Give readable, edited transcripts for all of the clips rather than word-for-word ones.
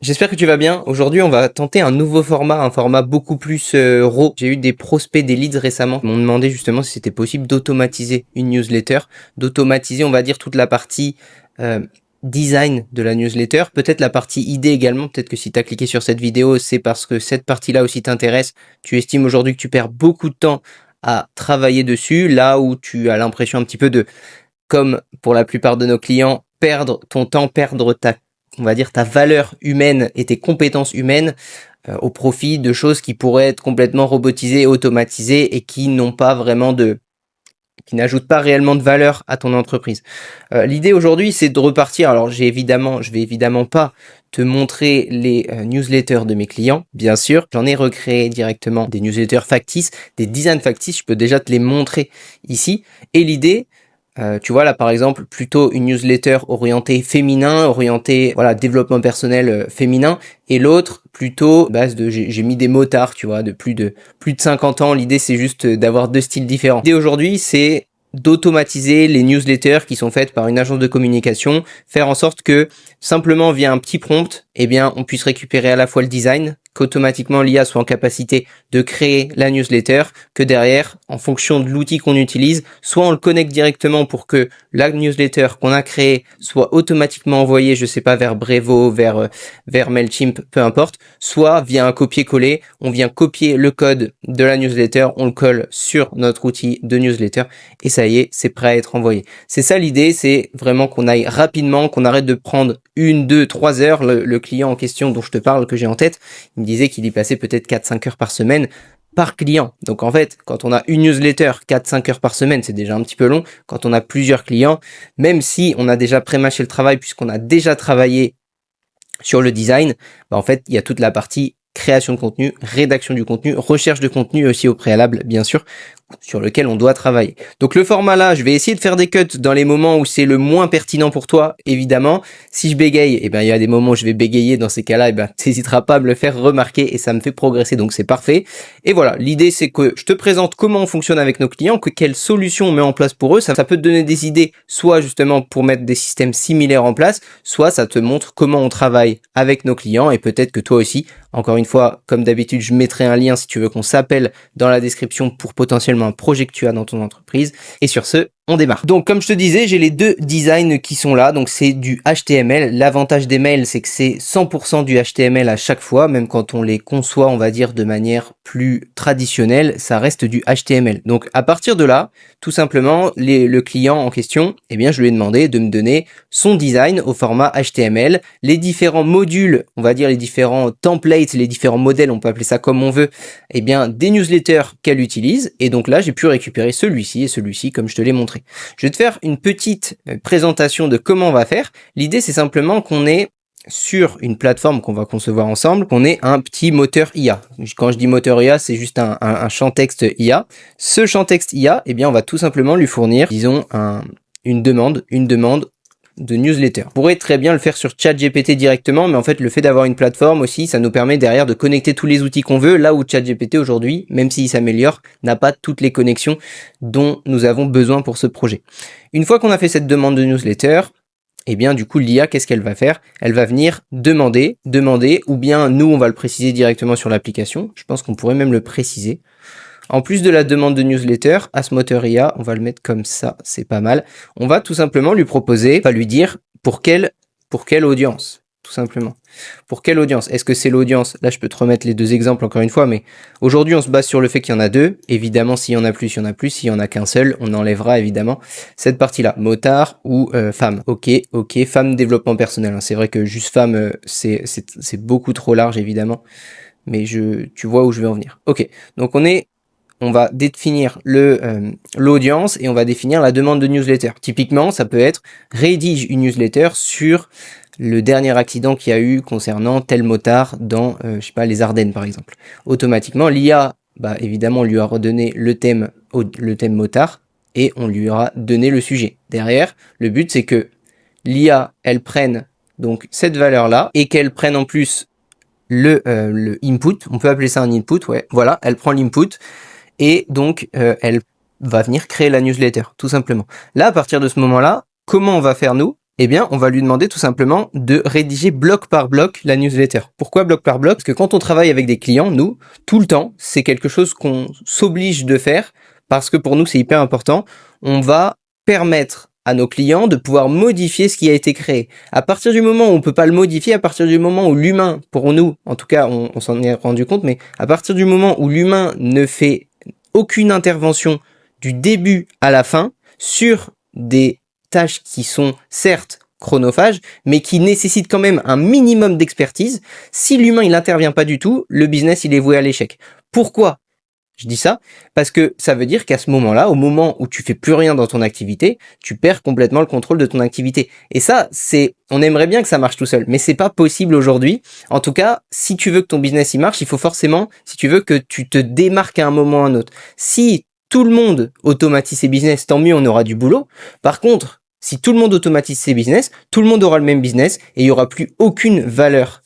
J'espère que tu vas bien. Aujourd'hui, on va tenter un nouveau format, un format beaucoup plus raw. J'ai eu des prospects, des leads récemment qui m'ont demandé justement si c'était possible d'automatiser une newsletter, d'automatiser, on va dire, toute la partie euh, design de la newsletter, peut-être la partie idée également. Peut-être que si tu as cliqué sur cette vidéo, c'est parce que cette partie-là aussi t'intéresse. Tu estimes aujourd'hui que tu perds beaucoup de temps à travailler dessus, là où tu as l'impression un petit peu de, comme pour la plupart de nos clients, perdre ton temps, perdre on va dire ta valeur humaine et tes compétences humaines au profit de choses qui pourraient être complètement robotisées, automatisées et qui n'ont pas vraiment qui n'ajoutent pas réellement de valeur à ton entreprise. L'idée aujourd'hui, c'est de repartir. Alors je vais évidemment pas te montrer les newsletters de mes clients, bien sûr. J'en ai recréé directement des newsletters factices, des designs factices. Je peux déjà te les montrer ici. Et l'idée, tu vois là par exemple plutôt une newsletter orientée féminin, orientée voilà développement personnel féminin, et l'autre plutôt base de j'ai mis des motards, tu vois, de plus de 50 ans. L'idée c'est juste d'avoir deux styles différents. L'idée aujourd'hui c'est d'automatiser les newsletters qui sont faites par une agence de communication, faire en sorte que simplement via un petit prompt, eh bien on puisse récupérer à la fois le design, qu'automatiquement l'IA soit en capacité de créer la newsletter, que derrière, en fonction de l'outil qu'on utilise, soit on le connecte directement pour que la newsletter qu'on a créée soit automatiquement envoyée, je sais pas, vers Brevo, vers Mailchimp, peu importe, soit via un copier-coller, on vient copier le code de la newsletter, on le colle sur notre outil de newsletter et ça y est, c'est prêt à être envoyé. C'est ça l'idée, c'est vraiment qu'on aille rapidement, qu'on arrête de prendre 1, 2, 3 heures. Le client en question dont je te parle, que j'ai en tête, il me disait qu'il y passait peut-être 4-5 heures par semaine par client. Donc en fait, quand on a une newsletter 4-5 heures par semaine, c'est déjà un petit peu long. Quand on a plusieurs clients, même si on a déjà pré-mâché le travail puisqu'on a déjà travaillé sur le design, en fait, il y a toute la partie création de contenu, rédaction du contenu, recherche de contenu aussi au préalable, bien sûr, sur lequel on doit travailler. Donc le format là, je vais essayer de faire des cuts dans les moments où c'est le moins pertinent pour toi, évidemment. Si je bégaye, il y a des moments où je vais bégayer. Dans ces cas-là, t'hésiteras pas à me le faire remarquer et ça me fait progresser, donc c'est parfait. Et voilà, l'idée c'est que je te présente comment on fonctionne avec nos clients, quelles solutions on met en place pour eux. Ça peut te donner des idées, soit justement pour mettre des systèmes similaires en place, soit ça te montre comment on travaille avec nos clients et peut-être que toi aussi, encore une fois, comme d'habitude, je mettrai un lien si tu veux qu'on s'appelle dans la description pour potentiellement un projet que tu as dans ton entreprise. Et sur ce, on démarre. Donc comme je te disais, j'ai les deux designs qui sont là. Donc c'est du HTML. L'avantage des mails, c'est que c'est 100% du HTML à chaque fois, même quand on les conçoit, on va dire, de manière plus traditionnelle, ça reste du HTML. Donc à partir de là, tout simplement, le client en question, je lui ai demandé de me donner son design au format HTML, les différents modules, on va dire les différents templates, les différents modèles, on peut appeler ça comme on veut, des newsletters qu'elle utilise. Et donc là, j'ai pu récupérer celui-ci et celui-ci comme je te l'ai montré. Je vais te faire une petite présentation de comment on va faire. L'idée, c'est simplement qu'on ait sur une plateforme qu'on va concevoir ensemble, qu'on ait un petit moteur IA. Quand je dis moteur IA, c'est juste un champ texte IA. Ce champ texte IA, on va tout simplement lui fournir, disons, une demande de newsletter. On pourrait très bien le faire sur ChatGPT directement, mais en fait, le fait d'avoir une plateforme aussi, ça nous permet derrière de connecter tous les outils qu'on veut, là où ChatGPT aujourd'hui, même s'il s'améliore, n'a pas toutes les connexions dont nous avons besoin pour ce projet. Une fois qu'on a fait cette demande de newsletter, du coup, l'IA, qu'est-ce qu'elle va faire? Elle va venir demander, ou bien nous, on va le préciser directement sur l'application. Je pense qu'on pourrait même le préciser. En plus de la demande de newsletter, à ce moteur IA, on va le mettre comme ça, c'est pas mal. On va tout simplement lui proposer, on va lui dire pour quelle audience, tout simplement. Pour quelle audience? Est-ce que c'est l'audience? Là, je peux te remettre les deux exemples encore une fois, mais aujourd'hui, on se base sur le fait qu'il y en a deux. Évidemment, s'il y en a plus, il y en a plus. S'il y en a qu'un seul, on enlèvera évidemment cette partie-là. Motard ou femme. Ok, femme développement personnel. C'est vrai que juste femme, c'est beaucoup trop large, évidemment. Mais tu vois où je veux en venir. Ok, donc on va définir l'audience et on va définir la demande de newsletter. Typiquement, ça peut être rédige une newsletter sur le dernier accident qu'il y a eu concernant tel motard dans, les Ardennes par exemple. Automatiquement, l'IA, évidemment, on lui a redonné le thème motard et on lui aura donné le sujet. Derrière, le but c'est que l'IA, elle prenne donc cette valeur-là et qu'elle prenne en plus le input, on peut appeler ça un input, ouais, voilà, elle prend l'input et donc elle va venir créer la newsletter, tout simplement. Là, à partir de ce moment-là, comment on va faire nous? eh bien, on va lui demander tout simplement de rédiger bloc par bloc la newsletter. Pourquoi bloc par bloc? Parce que quand on travaille avec des clients, nous, tout le temps, c'est quelque chose qu'on s'oblige de faire parce que pour nous, c'est hyper important. On va permettre à nos clients de pouvoir modifier ce qui a été créé. À partir du moment où on peut pas le modifier, à partir du moment où l'humain, pour nous, en tout cas, on s'en est rendu compte, mais à partir du moment où l'humain ne fait aucune intervention du début à la fin sur des tâches qui sont certes chronophages, mais qui nécessitent quand même un minimum d'expertise, si l'humain il n'intervient pas du tout, le business il est voué à l'échec. Pourquoi je dis ça? Parce que ça veut dire qu'à ce moment-là, au moment où tu fais plus rien dans ton activité, tu perds complètement le contrôle de ton activité. Et ça, on aimerait bien que ça marche tout seul, mais c'est pas possible aujourd'hui. En tout cas, si tu veux que ton business il marche, il faut forcément, si tu veux que tu te démarques à un moment ou à un autre. Si tout le monde automatise ses business, tant mieux, on aura du boulot. Par contre, si tout le monde automatise ses business, tout le monde aura le même business et il y aura plus aucune valeur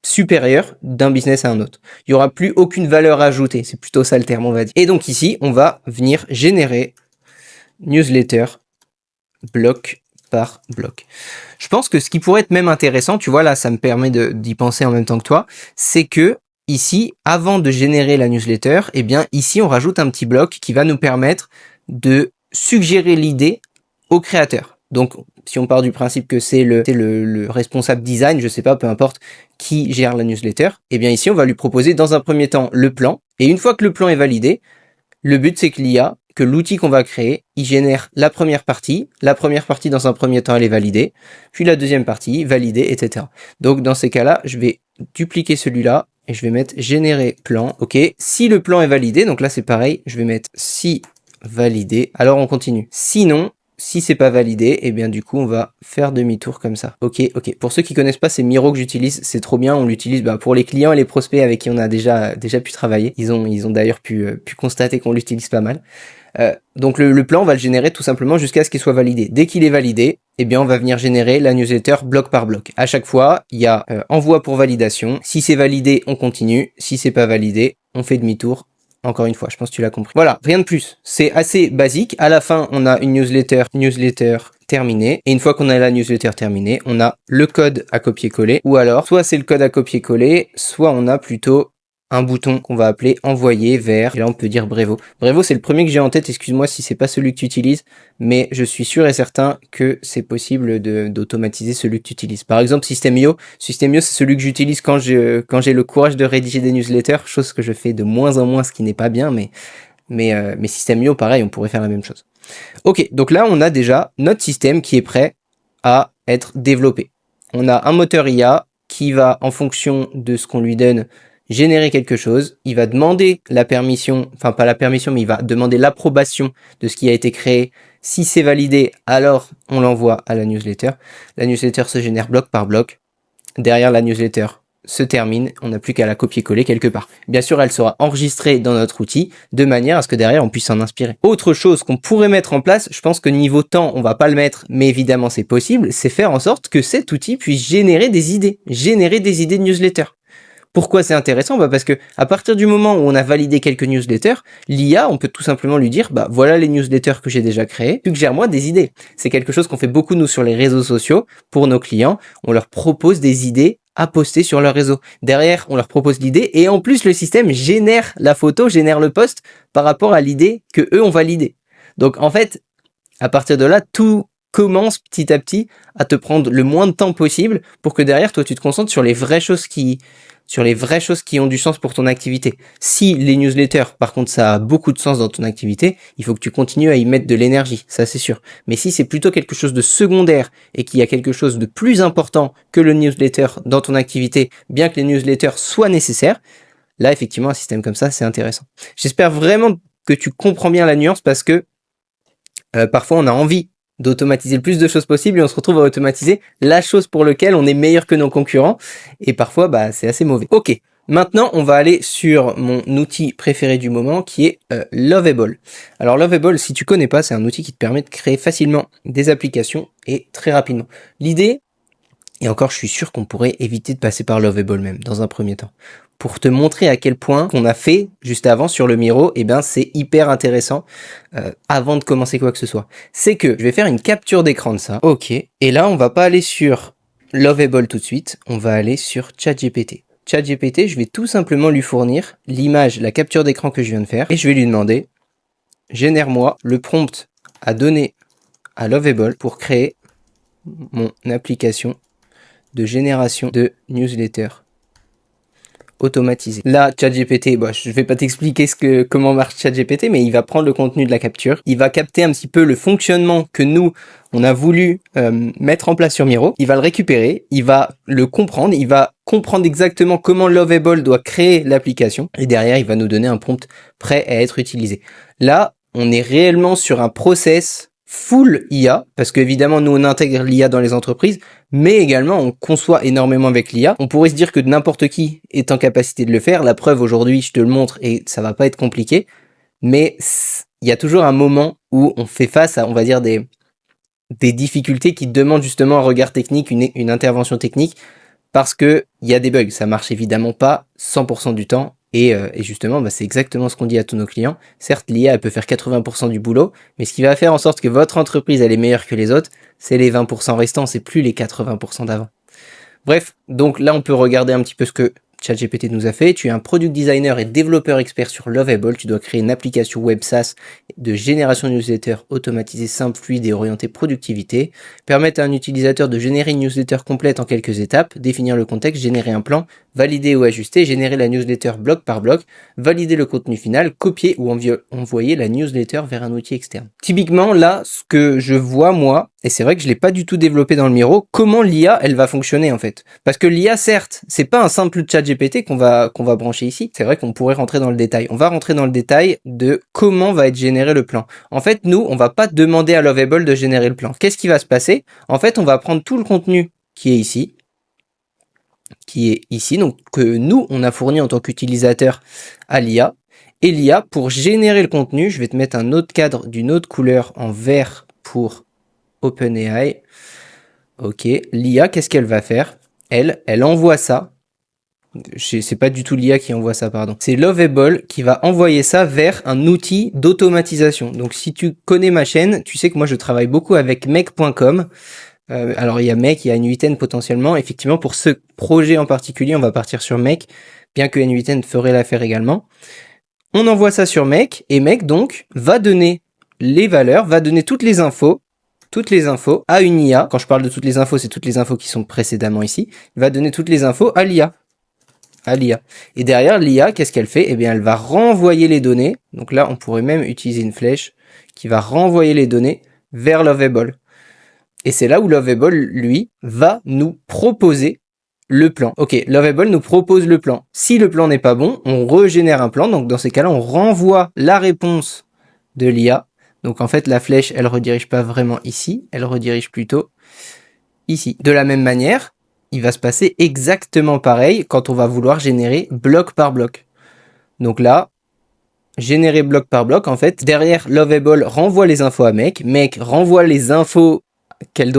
supérieure d'un business à un autre. Il y aura plus aucune valeur ajoutée. C'est plutôt ça le terme, on va dire. Et donc ici, on va venir générer newsletter bloc par bloc. Je pense que ce qui pourrait être même intéressant, tu vois là, ça me permet d'y penser en même temps que toi, c'est que ici, avant de générer la newsletter, eh bien ici, on rajoute un petit bloc qui va nous permettre de suggérer l'idée au créateur. Donc, si on part du principe que c'est le responsable design, je sais pas, peu importe, qui gère la newsletter, eh bien ici, on va lui proposer dans un premier temps le plan. Et une fois que le plan est validé, le but, c'est que l'outil qu'on va créer, il génère la première partie. La première partie, dans un premier temps, elle est validée. Puis la deuxième partie, validée, etc. Donc, dans ces cas-là, je vais dupliquer celui-là et je vais mettre générer plan. OK. Si le plan est validé, donc là, c'est pareil, je vais mettre si validé. Alors, on continue. Sinon, si c'est pas validé, et bien du coup on va faire demi-tour comme ça. Ok. Pour ceux qui connaissent pas, c'est Miro que j'utilise, c'est trop bien. On l'utilise pour les clients et les prospects avec qui on a déjà pu travailler. Ils ont d'ailleurs pu constater qu'on l'utilise pas mal. Donc le plan, on va le générer tout simplement jusqu'à ce qu'il soit validé. Dès qu'il est validé, eh bien on va venir générer la newsletter bloc par bloc. À chaque fois, il y a envoi pour validation. Si c'est validé, on continue. Si c'est pas validé, on fait demi-tour. Encore une fois, je pense que tu l'as compris. Voilà, rien de plus. C'est assez basique. À la fin, on a une newsletter terminée. Et une fois qu'on a la newsletter terminée, on a le code à copier-coller. Ou alors, soit c'est le code à copier-coller, soit on a plutôt un bouton qu'on va appeler envoyer vers, et là on peut dire Brevo. Brevo, c'est le premier que j'ai en tête, excuse-moi si c'est pas celui que tu utilises, mais je suis sûr et certain que c'est possible d'automatiser celui que tu utilises. Par exemple, System.io, c'est celui que j'utilise quand j'ai le courage de rédiger des newsletters, chose que je fais de moins en moins, ce qui n'est pas bien, mais System.io, pareil, on pourrait faire la même chose. Ok, donc là on a déjà notre système qui est prêt à être développé. On a un moteur IA qui va, en fonction de ce qu'on lui donne, générer quelque chose, il va demander la permission, enfin pas la permission, mais il va demander l'approbation de ce qui a été créé. Si c'est validé, alors on l'envoie à la newsletter. La newsletter se génère bloc par bloc. Derrière la newsletter se termine, on n'a plus qu'à la copier-coller quelque part. Bien sûr, elle sera enregistrée dans notre outil de manière à ce que derrière on puisse s'en inspirer. Autre chose qu'on pourrait mettre en place, je pense que niveau temps, on va pas le mettre, mais évidemment c'est possible, c'est faire en sorte que cet outil puisse générer des idées de newsletter. Pourquoi c'est intéressant? Parce que à partir du moment où on a validé quelques newsletters, l'IA, on peut tout simplement lui dire, voilà les newsletters que j'ai déjà créés, suggère-moi des idées. C'est quelque chose qu'on fait beaucoup nous sur les réseaux sociaux pour nos clients. On leur propose des idées à poster sur leur réseau. Derrière, on leur propose l'idée et en plus le système génère la photo, génère le post par rapport à l'idée que eux ont validée. Donc en fait, à partir de là, tout commence petit à petit à te prendre le moins de temps possible pour que derrière toi tu te concentres sur les vraies choses qui ont du sens pour ton activité. Si les newsletters, par contre, ça a beaucoup de sens dans ton activité, il faut que tu continues à y mettre de l'énergie, ça c'est sûr. Mais si c'est plutôt quelque chose de secondaire et qu'il y a quelque chose de plus important que le newsletter dans ton activité, bien que les newsletters soient nécessaires, là effectivement un système comme ça c'est intéressant. J'espère vraiment que tu comprends bien la nuance parce que parfois on a envie d'automatiser le plus de choses possible et on se retrouve à automatiser la chose pour laquelle on est meilleur que nos concurrents et parfois c'est assez mauvais. Ok, maintenant on va aller sur mon outil préféré du moment qui est Lovable. Alors Lovable, si tu connais pas, c'est un outil qui te permet de créer facilement des applications et très rapidement. L'idée, et encore je suis sûr qu'on pourrait éviter de passer par Lovable même dans un premier temps. pour te montrer à quel point qu'on a fait juste avant sur le Miro, eh ben c'est hyper intéressant avant de commencer quoi que ce soit. C'est que je vais faire une capture d'écran de ça. Ok. Et là, on va pas aller sur Lovable tout de suite, on va aller sur ChatGPT. ChatGPT, je vais tout simplement lui fournir l'image, la capture d'écran que je viens de faire, et je vais lui demander génère-moi le prompt à donner à Lovable pour créer mon application de génération de newsletter automatisé. Là, ChatGPT, je vais pas t'expliquer comment marche ChatGPT, mais il va prendre le contenu de la capture, il va capter un petit peu le fonctionnement que nous, on a voulu mettre en place sur Miro, il va le récupérer, il va le comprendre, il va comprendre exactement comment Lovable doit créer l'application, et derrière, il va nous donner un prompt prêt à être utilisé. Là, on est réellement sur un process full IA, parce qu'évidemment, nous, on intègre l'IA dans les entreprises, mais également, on conçoit énormément avec l'IA. On pourrait se dire que n'importe qui est en capacité de le faire. La preuve, aujourd'hui, je te le montre et ça va pas être compliqué, mais il y a toujours un moment où on fait face à, on va dire, des difficultés qui demandent justement un regard technique, une intervention technique, parce que il y a des bugs. Ça marche évidemment pas 100% du temps. Et justement, c'est exactement ce qu'on dit à tous nos clients. Certes, l'IA, elle peut faire 80% du boulot, mais ce qui va faire en sorte que votre entreprise, elle est meilleure que les autres, c'est les 20% restants, c'est plus les 80% d'avant. Bref, donc là, on peut regarder un petit peu ce que ChatGPT nous a fait. Tu es un product designer et développeur expert sur Lovable. Tu dois créer une application web SaaS de génération de newsletter automatisée, simple, fluide et orientée productivité. Permettre à un utilisateur de générer une newsletter complète en quelques étapes, définir le contexte, générer un plan, valider ou ajuster, générer la newsletter bloc par bloc, valider le contenu final, copier ou envoyer la newsletter vers un outil externe. Typiquement, là, ce que je vois, moi, et c'est vrai que je l'ai pas du tout développé dans le Miro, comment l'IA, elle va fonctionner, en fait. Parce que l'IA, certes, c'est pas un simple ChatGPT qu'on va brancher ici. C'est vrai qu'on pourrait rentrer dans le détail. On va rentrer dans le détail de comment va être généré le plan. En fait, nous, on va pas demander à Lovable de générer le plan. Qu'est-ce qui va se passer? En fait, on va prendre tout le contenu qui est ici, donc que nous, on a fourni en tant qu'utilisateur à l'IA. Et l'IA, pour générer le contenu, je vais te mettre un autre cadre d'une autre couleur en vert pour OpenAI. Ok, l'IA, qu'est-ce qu'elle va faire? Elle envoie ça. C'est pas du tout l'IA qui envoie ça, pardon. C'est Lovable qui va envoyer ça vers un outil d'automatisation. Donc, si tu connais ma chaîne, tu sais que moi, je travaille beaucoup avec Make.com. Alors, il y a Make, il y a N8N potentiellement. Effectivement, pour ce projet en particulier, on va partir sur Make, bien que N8N ferait l'affaire également. On envoie ça sur Make, et Make, donc, va donner les valeurs, va donner toutes les infos à une IA. Quand je parle de toutes les infos, c'est toutes les infos qui sont précédemment ici. Il va donner toutes les infos à l'IA. Et derrière, l'IA, qu'est-ce qu'elle fait? Eh bien, elle va renvoyer les données. Donc là, on pourrait même utiliser une flèche qui va renvoyer les données vers Lovable. Et c'est là où Lovable, lui, va nous proposer le plan. Ok, Lovable nous propose le plan. Si le plan n'est pas bon, on régénère un plan. Donc dans ces cas-là, on renvoie la réponse de l'IA. Donc en fait, la flèche, elle redirige pas vraiment ici, elle redirige plutôt ici. De la même manière, il va se passer exactement pareil quand on va vouloir générer bloc par bloc. Donc là, générer bloc par bloc, en fait, derrière, Lovable renvoie les infos à Make renvoie les infos qu'elle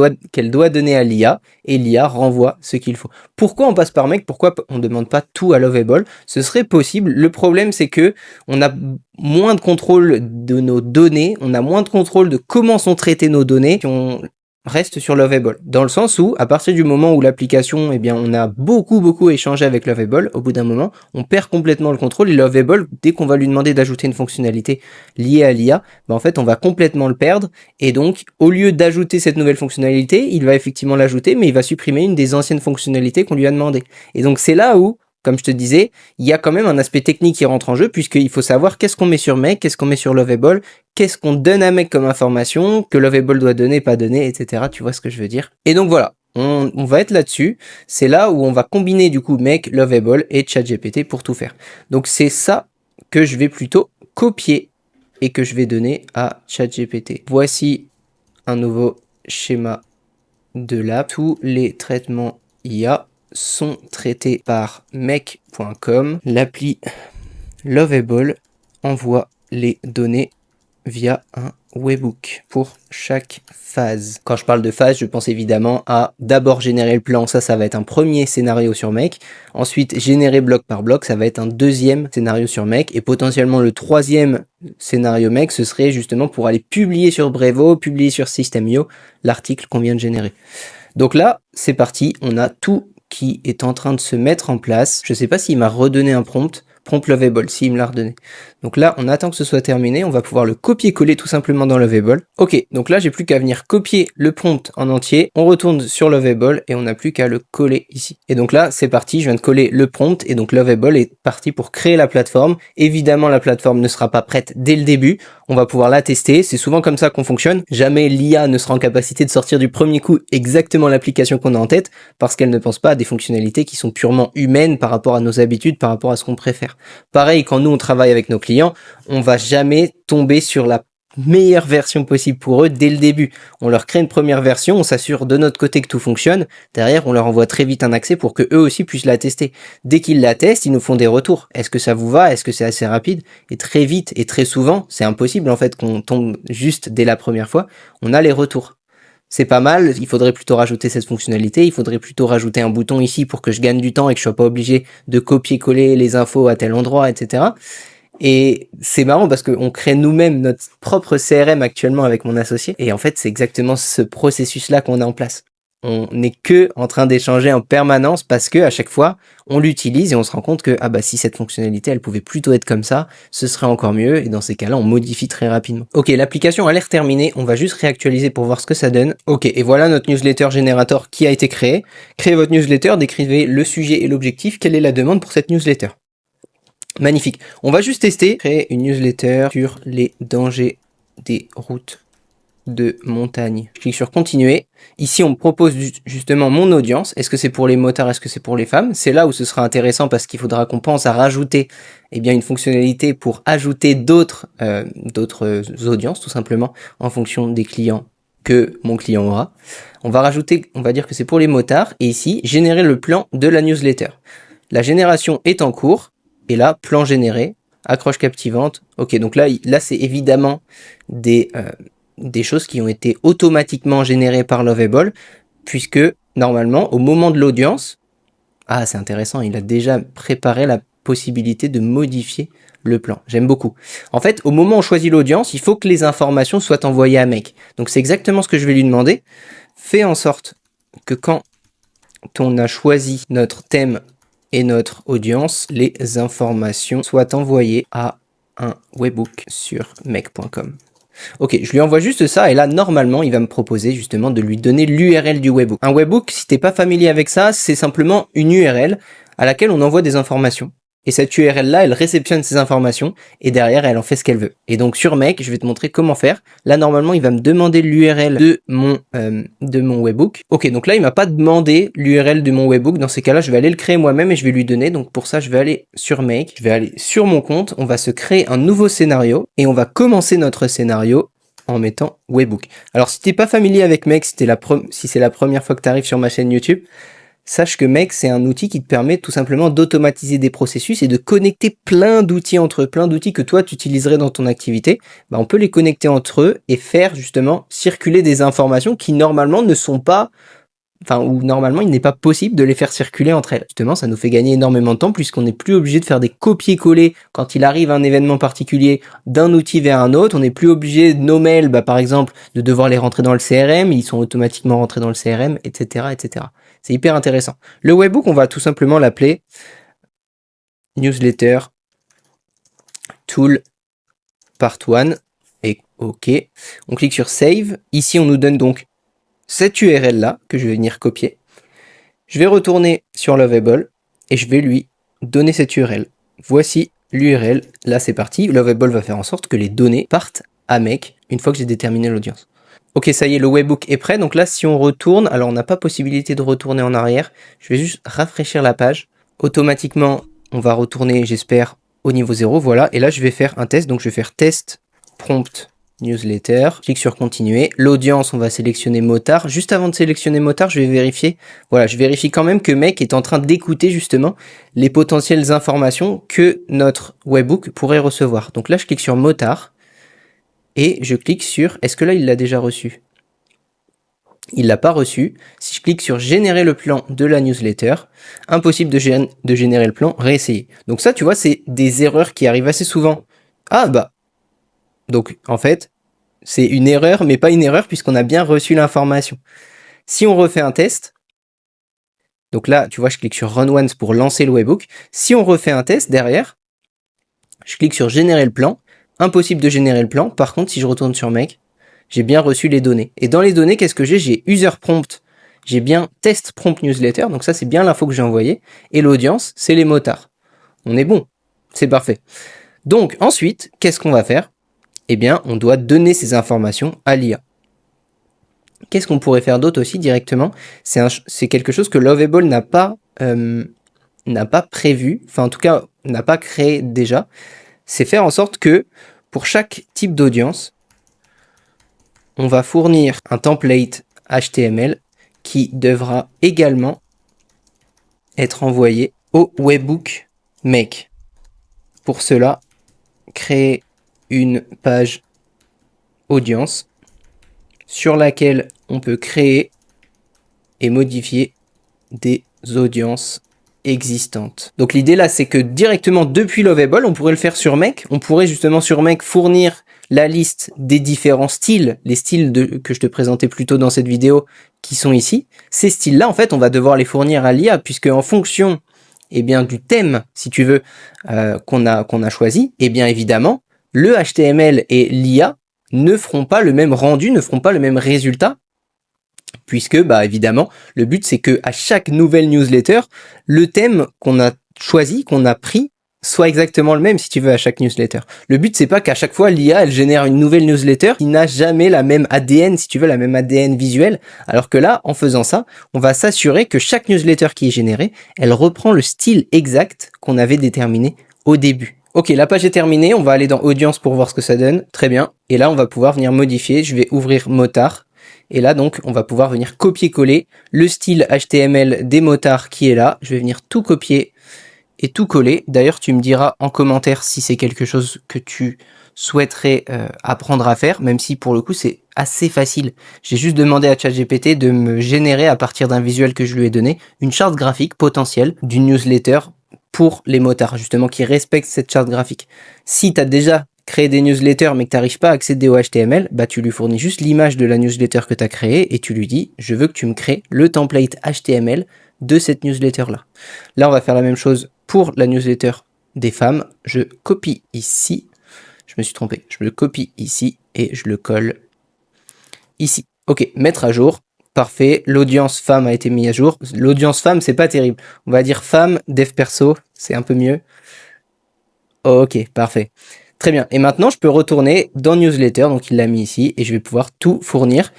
doit donner à l'IA, et l'IA renvoie ce qu'il faut. Pourquoi on passe par Make? Pourquoi on ne demande pas tout à Lovable? Ce serait possible. Le problème, c'est que on a moins de contrôle de nos données, on a moins de contrôle de comment sont traitées nos données, si on reste sur Lovable. Dans le sens où, à partir du moment où l'application, eh bien, on a beaucoup échangé avec Lovable, au bout d'un moment, on perd complètement le contrôle, et Lovable, dès qu'on va lui demander d'ajouter une fonctionnalité liée à l'IA, en fait, on va complètement le perdre, et donc, au lieu d'ajouter cette nouvelle fonctionnalité, il va effectivement l'ajouter, mais il va supprimer une des anciennes fonctionnalités qu'on lui a demandé. Et donc, c'est là où, comme je te disais, il y a quand même un aspect technique qui rentre en jeu, puisqu'il faut savoir qu'est-ce qu'on met sur Make, qu'est-ce qu'on met sur Lovable, qu'est-ce qu'on donne à Make comme information, que Lovable doit donner, pas donner, etc. Tu vois ce que je veux dire? Et donc voilà, on va être là-dessus. C'est là où on va combiner du coup Make, Lovable et ChatGPT pour tout faire. Donc c'est ça que je vais plutôt copier et que je vais donner à ChatGPT. Voici un nouveau schéma de l'app. Tous les traitements IA sont traités par Make.com. L'appli Lovable envoie les données via un webhook pour chaque phase. Quand je parle de phase, je pense évidemment à d'abord générer le plan, ça va être un premier scénario sur Make. Ensuite, générer bloc par bloc, ça va être un deuxième scénario sur Make. Et potentiellement le troisième scénario Make, ce serait justement pour aller publier sur Brevo, publier sur System.io l'article qu'on vient de générer. Donc là, c'est parti, on a tout qui est en train de se mettre en place. Je sais pas s'il m'a redonné un prompt Lovable, s'il me l'a redonné. Donc là, on attend que ce soit terminé, on va pouvoir le copier-coller tout simplement dans Lovable. Ok, donc là, j'ai plus qu'à venir copier le prompt en entier, on retourne sur Lovable et on n'a plus qu'à le coller ici. Et donc là, c'est parti, je viens de coller le prompt et donc Lovable est parti pour créer la plateforme. Évidemment, la plateforme ne sera pas prête dès le début, on va pouvoir la tester, c'est souvent comme ça qu'on fonctionne. Jamais l'IA ne sera en capacité de sortir du premier coup exactement l'application qu'on a en tête, parce qu'elle ne pense pas à des fonctionnalités qui sont purement humaines par rapport à nos habitudes, par rapport à ce qu'on préfère. Pareil, quand nous on travaille avec nos clients, on va jamais tomber sur la meilleure version possible pour eux dès le début. On leur crée une première version, on s'assure de notre côté que tout fonctionne. Derrière, on leur envoie très vite un accès pour que eux aussi puissent la tester. Dès qu'ils la testent, ils nous font des retours. Est-ce que ça vous va? Est-ce que c'est assez rapide? Et très vite et très souvent, c'est impossible en fait qu'on tombe juste dès la première fois. On a les retours. C'est pas mal, il faudrait plutôt rajouter cette fonctionnalité, il faudrait plutôt rajouter un bouton ici pour que je gagne du temps et que je sois pas obligé de copier-coller les infos à tel endroit, etc. Et c'est marrant parce qu'on crée nous-mêmes notre propre CRM actuellement avec mon associé, et en fait c'est exactement ce processus-là qu'on a en place. On n'est que en train d'échanger en permanence parce que à chaque fois on l'utilise et on se rend compte que ah bah si cette fonctionnalité elle pouvait plutôt être comme ça, ce serait encore mieux, et dans ces cas-là on modifie très rapidement. Ok, l'application a l'air terminée, on va juste réactualiser pour voir ce que ça donne. Ok, et voilà notre newsletter générateur qui a été créé. Créez votre newsletter, décrivez le sujet et l'objectif, quelle est la demande pour cette newsletter. Magnifique. On va juste tester, créer une newsletter sur les dangers des routes de montagne. Je clique sur continuer. Ici, on me propose justement mon audience. Est-ce que c'est pour les motards? Est-ce que c'est pour les femmes? C'est là où ce sera intéressant parce qu'il faudra qu'on pense à rajouter une fonctionnalité pour ajouter d'autres audiences, tout simplement, en fonction des clients que mon client aura. On va rajouter, on va dire que c'est pour les motards. Et ici, générer le plan de la newsletter. La génération est en cours. Et là, plan généré, accroche captivante. Ok, donc là c'est évidemment des choses qui ont été automatiquement générées par Lovable, puisque normalement, au moment de l'audience, ah c'est intéressant, il a déjà préparé la possibilité de modifier le plan. J'aime beaucoup. En fait, au moment où on choisit l'audience, il faut que les informations soient envoyées à Make. Donc c'est exactement ce que je vais lui demander. Fais en sorte que quand on a choisi notre thème et notre audience, les informations soient envoyées à un webhook sur make.com. Ok, je lui envoie juste ça et là, normalement, il va me proposer justement de lui donner l'URL du webhook. Un webhook, si t'es pas familier avec ça, c'est simplement une URL à laquelle on envoie des informations. Et cette URL-là, elle réceptionne ces informations et derrière, elle en fait ce qu'elle veut. Et donc sur Make, je vais te montrer comment faire. Là, normalement, il va me demander l'URL de mon webhook. Ok, donc là, il m'a pas demandé l'URL de mon webhook. Dans ces cas-là, je vais aller le créer moi-même et je vais lui donner. Donc pour ça, je vais aller sur Make, je vais aller sur mon compte. On va se créer un nouveau scénario et on va commencer notre scénario en mettant webhook. Alors si t'es pas familier avec Make, si c'est la première fois que tu arrives sur ma chaîne YouTube, sache que Make, c'est un outil qui te permet tout simplement d'automatiser des processus et de connecter plein d'outils entre eux, plein d'outils que toi tu utiliserais dans ton activité. Bah, on peut les connecter entre eux et faire justement circuler des informations qui normalement ne sont pas, où normalement il n'est pas possible de les faire circuler entre elles. Justement, ça nous fait gagner énormément de temps puisqu'on n'est plus obligé de faire des copier-coller quand il arrive un événement particulier d'un outil vers un autre. On n'est plus obligé de nos mails, par exemple, de devoir les rentrer dans le CRM. Ils sont automatiquement rentrés dans le CRM, etc., etc. C'est hyper intéressant. Le webhook, on va tout simplement l'appeler Newsletter Tool Part 1. Et OK. On clique sur Save. Ici, on nous donne donc cette URL là que je vais venir copier. Je vais retourner sur Lovable et je vais lui donner cette URL. Voici l'URL. Là, c'est parti. Lovable va faire en sorte que les données partent à Make une fois que j'ai déterminé l'audience. Ok, ça y est, le webhook est prêt. Donc là, si on retourne, alors on n'a pas possibilité de retourner en arrière. Je vais juste rafraîchir la page. Automatiquement, on va retourner, j'espère, au niveau 0. Voilà. Et là, je vais faire un test. Donc, je vais faire test prompt newsletter. Je clique sur continuer. L'audience, on va sélectionner motard. Juste avant de sélectionner motard, je vais vérifier. Voilà, je vérifie quand même que Make est en train d'écouter justement les potentielles informations que notre webhook pourrait recevoir. Donc là, je clique sur motard. et je clique sur, est-ce que là il l'a déjà reçu? Il l'a pas reçu. Si je clique sur générer le plan de la newsletter, impossible de générer le plan, réessayer. Donc ça, tu vois, c'est des erreurs qui arrivent assez souvent. Ah bah, donc en fait, c'est une erreur, mais pas une erreur puisqu'on a bien reçu l'information. Si on refait un test, donc là, tu vois, je clique sur Run Once pour lancer le webhook. Si on refait un test derrière, je clique sur générer le plan, impossible de générer le plan. Par contre, si je retourne sur Make, j'ai bien reçu les données. Et dans les données, qu'est-ce que j'ai? J'ai user prompt, j'ai bien test prompt newsletter, donc ça c'est bien l'info que j'ai envoyée. Et l'audience, c'est les motards. On est bon, c'est parfait. Donc ensuite, qu'est-ce qu'on va faire? Eh bien, on doit donner ces informations à l'IA. Qu'est-ce qu'on pourrait faire d'autre aussi directement? C'est quelque chose que Lovable n'a pas prévu, enfin en tout cas n'a pas créé déjà. C'est faire en sorte que pour chaque type d'audience, on va fournir un template HTML qui devra également être envoyé au webhook make. Pour cela, créer une page audience sur laquelle on peut créer et modifier des audiences existantes. Donc l'idée là, c'est que directement depuis Lovable, on pourrait le faire sur Make. On pourrait justement sur Make fournir la liste des différents styles, les styles que je te présentais plus tôt dans cette vidéo, qui sont ici. Ces styles-là, en fait, on va devoir les fournir à l'IA, puisque en fonction bien, du thème, si tu veux, qu'on a choisi, bien évidemment, le HTML et l'IA ne feront pas le même rendu, ne feront pas le même résultat, puisque, évidemment, le but, c'est que à chaque nouvelle newsletter, le thème qu'on a choisi, qu'on a pris, soit exactement le même, si tu veux, à chaque newsletter. Le but, c'est pas qu'à chaque fois, l'IA, elle génère une nouvelle newsletter qui n'a jamais la même ADN, si tu veux, la même ADN visuel, alors que là, en faisant ça, on va s'assurer que chaque newsletter qui est générée, elle reprend le style exact qu'on avait déterminé au début. Ok, la page est terminée, on va aller dans Audience pour voir ce que ça donne. Très bien. Et là, on va pouvoir venir modifier. Je vais ouvrir Motard. Et là, donc, on va pouvoir venir copier-coller le style HTML des motards qui est là. Je vais venir tout copier et tout coller. D'ailleurs, tu me diras en commentaire si c'est quelque chose que tu souhaiterais apprendre à faire, même si pour le coup, c'est assez facile. J'ai juste demandé à ChatGPT de me générer, à partir d'un visuel que je lui ai donné, une charte graphique potentielle d'une newsletter pour les motards, justement, qui respectent cette charte graphique. Si tu as déjà créé des newsletters mais que tu n'arrives pas à accéder au HTML, tu lui fournis juste l'image de la newsletter que tu as créée et tu lui dis « Je veux que tu me crées le template HTML de cette newsletter-là ». Là, on va faire la même chose pour la newsletter des femmes. Je copie ici. Je me suis trompé. Je le copie ici et je le colle ici. Ok, mettre à jour. Parfait, l'audience femme a été mise à jour. L'audience femme, c'est pas terrible. On va dire femme, dev perso, c'est un peu mieux. Ok, parfait. Très bien. Et maintenant, je peux retourner dans newsletter, donc il l'a mis ici, et je vais pouvoir tout fournir.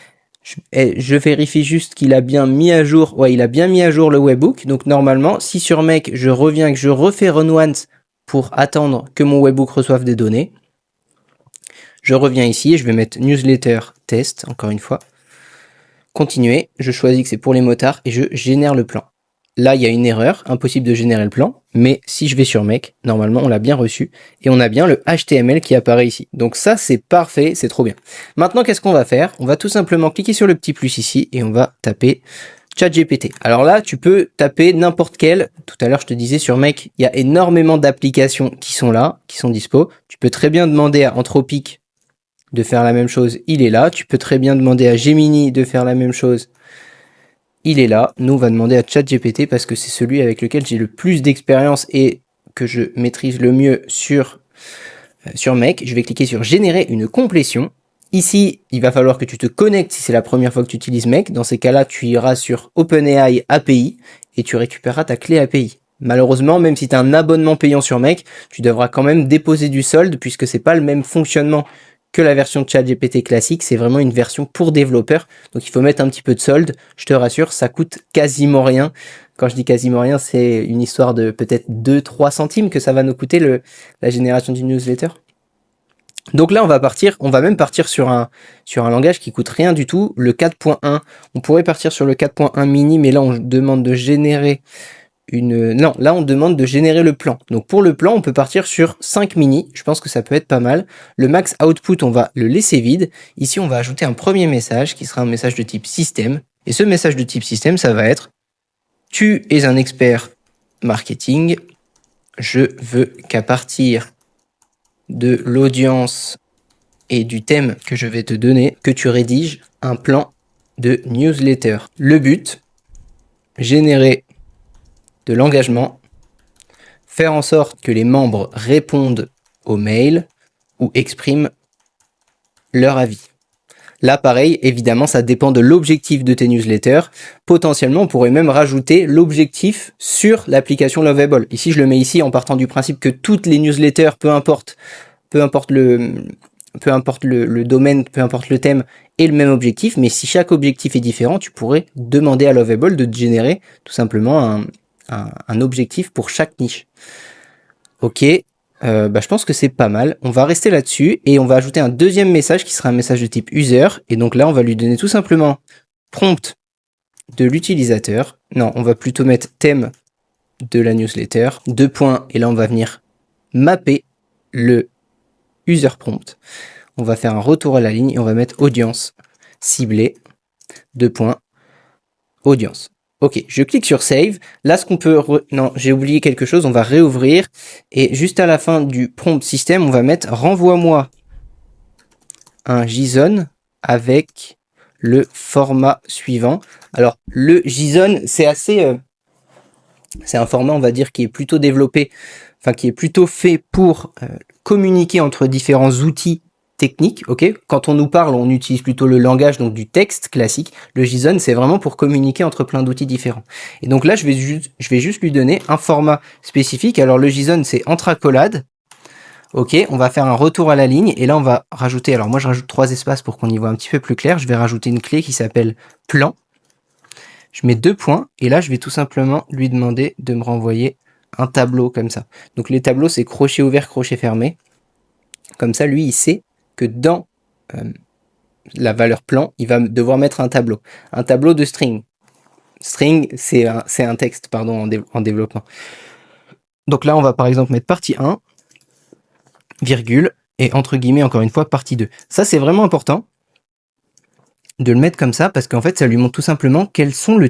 Je vérifie juste qu'il a bien mis à jour. Ouais, il a bien mis à jour le webhook. Donc normalement, si sur Make, je reviens, que je refais Run Once pour attendre que mon webhook reçoive des données, je reviens ici et je vais mettre newsletter test, encore une fois. Continuer, je choisis que c'est pour les motards et je génère le plan. Là, il y a une erreur, impossible de générer le plan, mais si je vais sur Make, normalement, on l'a bien reçu et on a bien le HTML qui apparaît ici. Donc ça, c'est parfait, c'est trop bien. Maintenant, qu'est-ce qu'on va faire? On va tout simplement cliquer sur le petit plus ici et on va taper ChatGPT. Alors là, tu peux taper n'importe quel. Tout à l'heure, je te disais sur Make, il y a énormément d'applications qui sont là, qui sont dispo. Tu peux très bien demander à Anthropic de faire la même chose, il est là. Tu peux très bien demander à Gemini de faire la même chose, il est là. Nous, on va demander à ChatGPT parce que c'est celui avec lequel j'ai le plus d'expérience et que je maîtrise le mieux sur Make. Je vais cliquer sur générer une complétion. Ici, il va falloir que tu te connectes si c'est la première fois que tu utilises Make. Dans ces cas-là, tu iras sur OpenAI API et tu récupéreras ta clé API. Malheureusement, même si tu as un abonnement payant sur Make, tu devras quand même déposer du solde puisque c'est pas le même fonctionnement que la version de ChatGPT classique, c'est vraiment une version pour développeurs, donc il faut mettre un petit peu de solde. Je te rassure, ça coûte quasiment rien. Quand je dis quasiment rien, c'est une histoire de peut-être 2-3 centimes que ça va nous coûter la génération d'une newsletter. Donc là, on va même partir sur un langage qui coûte rien du tout, le 4.1. On pourrait partir sur le 4.1 mini, mais là, on demande de générer Non, là on demande de générer le plan. Donc pour le plan, on peut partir sur 5 mini. Je pense que ça peut être pas mal. Le max output, on va le laisser vide. Ici, on va ajouter un premier message qui sera un message de type système. Et ce message de type système, ça va être: tu es un expert marketing. Je veux qu'à partir de l'audience et du thème que je vais te donner, que tu rédiges un plan de newsletter. Le but, générer de l'engagement, faire en sorte que les membres répondent aux mails ou expriment leur avis. Là, pareil, évidemment, ça dépend de l'objectif de tes newsletters. Potentiellement, on pourrait même rajouter l'objectif sur l'application Lovable. Ici, je le mets ici en partant du principe que toutes les newsletters, peu importe le domaine, peu importe le thème, aient le même objectif. Mais si chaque objectif est différent, tu pourrais demander à Lovable de te générer tout simplement un objectif pour chaque niche. Ok, je pense que c'est pas mal. On va rester là-dessus et on va ajouter un deuxième message qui sera un message de type user. Et donc là, on va lui donner tout simplement prompt de l'utilisateur. Non, on va plutôt mettre thème de la newsletter, 2 points, et là on va venir mapper le user prompt. On va faire un retour à la ligne et on va mettre audience ciblée, 2 points, audience. Ok, je clique sur Save. Là, ce qu'on peut... Non, j'ai oublié quelque chose. On va réouvrir. Et juste à la fin du prompt système, on va mettre renvoie-moi un JSON avec le format suivant. Alors, le JSON, c'est assez... c'est un format, on va dire, qui est plutôt développé, enfin, qui est plutôt fait pour communiquer entre différents outils technique, ok. Quand on nous parle, on utilise plutôt le langage, donc du texte classique. Le JSON, c'est vraiment pour communiquer entre plein d'outils différents. Et donc là, je vais juste lui donner un format spécifique. Alors le JSON, c'est entre accolades. Ok, on va faire un retour à la ligne et là, on va rajouter. Alors moi, je rajoute 3 espaces pour qu'on y voit un petit peu plus clair. Je vais rajouter une clé qui s'appelle plan. Je mets 2 points et là, je vais tout simplement lui demander de me renvoyer un tableau comme ça. Donc les tableaux, c'est crochet ouvert, crochet fermé. Comme ça, lui, il sait que dans la valeur plan, il va devoir mettre un tableau de string. String, c'est un texte, pardon, en développement. Donc là, on va par exemple mettre partie 1, virgule, et entre guillemets, encore une fois, partie 2. Ça, c'est vraiment important de le mettre comme ça, parce qu'en fait, ça lui montre tout simplement quel est le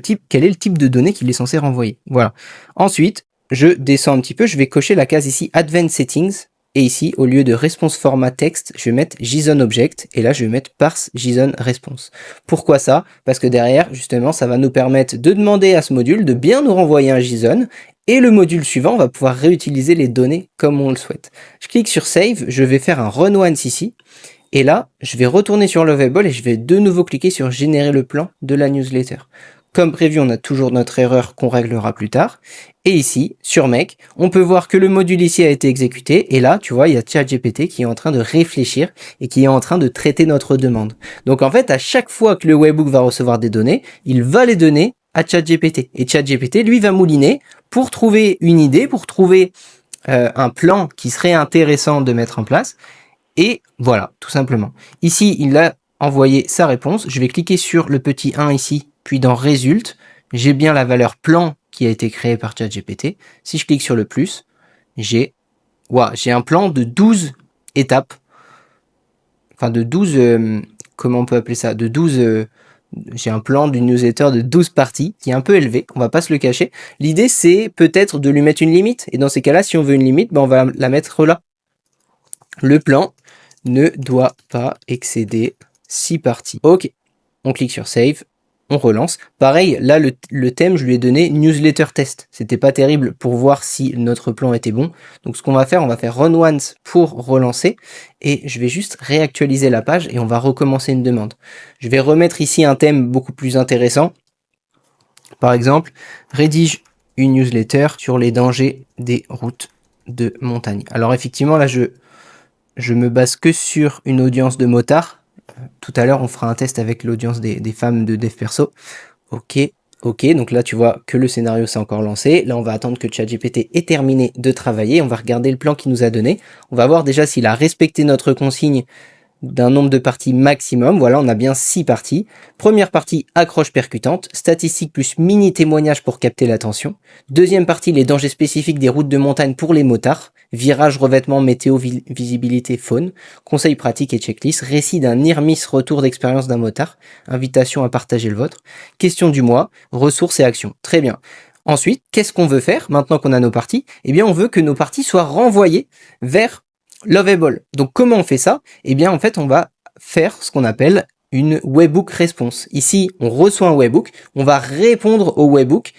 type de données qu'il est censé renvoyer. Voilà. Ensuite, je descends un petit peu, je vais cocher la case ici, Advanced Settings. Et ici, au lieu de response format texte, je vais mettre JSON object. Et là, je vais mettre parse JSON response. Pourquoi ça? Parce que derrière, justement, ça va nous permettre de demander à ce module de bien nous renvoyer un JSON. Et le module suivant, on va pouvoir réutiliser les données comme on le souhaite. Je clique sur Save. Je vais faire un Run Once ici. Et là, je vais retourner sur Lovable et je vais de nouveau cliquer sur Générer le plan de la newsletter. Comme prévu, on a toujours notre erreur qu'on réglera plus tard. Et ici, sur Make, on peut voir que le module ici a été exécuté. Et là, tu vois, il y a ChatGPT qui est en train de réfléchir et qui est en train de traiter notre demande. Donc en fait, à chaque fois que le webhook va recevoir des données, il va les donner à ChatGPT. Et ChatGPT, lui, va mouliner pour trouver une idée, pour trouver un plan qui serait intéressant de mettre en place. Et voilà, tout simplement. Ici, il a envoyé sa réponse. Je vais cliquer sur le petit 1 ici, puis dans Résulte, j'ai bien la valeur plan qui a été créée par ChatGPT. Si je clique sur le plus, j'ai un plan de 12 étapes. Enfin, de 12... comment on peut appeler ça? De 12... j'ai un plan d'une newsletter de 12 parties qui est un peu élevé, on va pas se le cacher. L'idée, c'est peut-être de lui mettre une limite. Et dans ces cas-là, si on veut une limite, on va la mettre là. Le plan ne doit pas excéder 6 parties. Ok, on clique sur Save, on relance. Pareil, là, le thème, je lui ai donné Newsletter Test. C'était pas terrible pour voir si notre plan était bon. Donc, ce qu'on va faire Run Once pour relancer. Et je vais juste réactualiser la page et on va recommencer une demande. Je vais remettre ici un thème beaucoup plus intéressant. Par exemple, rédige une newsletter sur les dangers des routes de montagne. Alors, effectivement, là, je me base que sur une audience de motards. Tout à l'heure, on fera un test avec l'audience des femmes de dev perso. Ok, donc là, tu vois que le scénario s'est encore lancé. Là, on va attendre que ChatGPT ait terminé de travailler. On va regarder le plan qu'il nous a donné. On va voir déjà s'il a respecté notre consigne d'un nombre de parties maximum. Voilà, on a bien 6 parties. Première partie, accroche percutante, statistique plus mini témoignage pour capter l'attention. Deuxième partie, les dangers spécifiques des routes de montagne pour les motards. Virage, revêtement, météo, visibilité, faune. Conseils pratiques et checklist. Récit d'un near-miss, retour d'expérience d'un motard. Invitation à partager le vôtre. Question du mois, ressources et actions. Très bien. Ensuite, qu'est-ce qu'on veut faire maintenant qu'on a nos parties? Eh bien, on veut que nos parties soient renvoyées vers Lovable. Donc comment on fait ça? Eh bien en fait on va faire ce qu'on appelle une webhook response. Ici on reçoit un webhook, on va répondre au webhook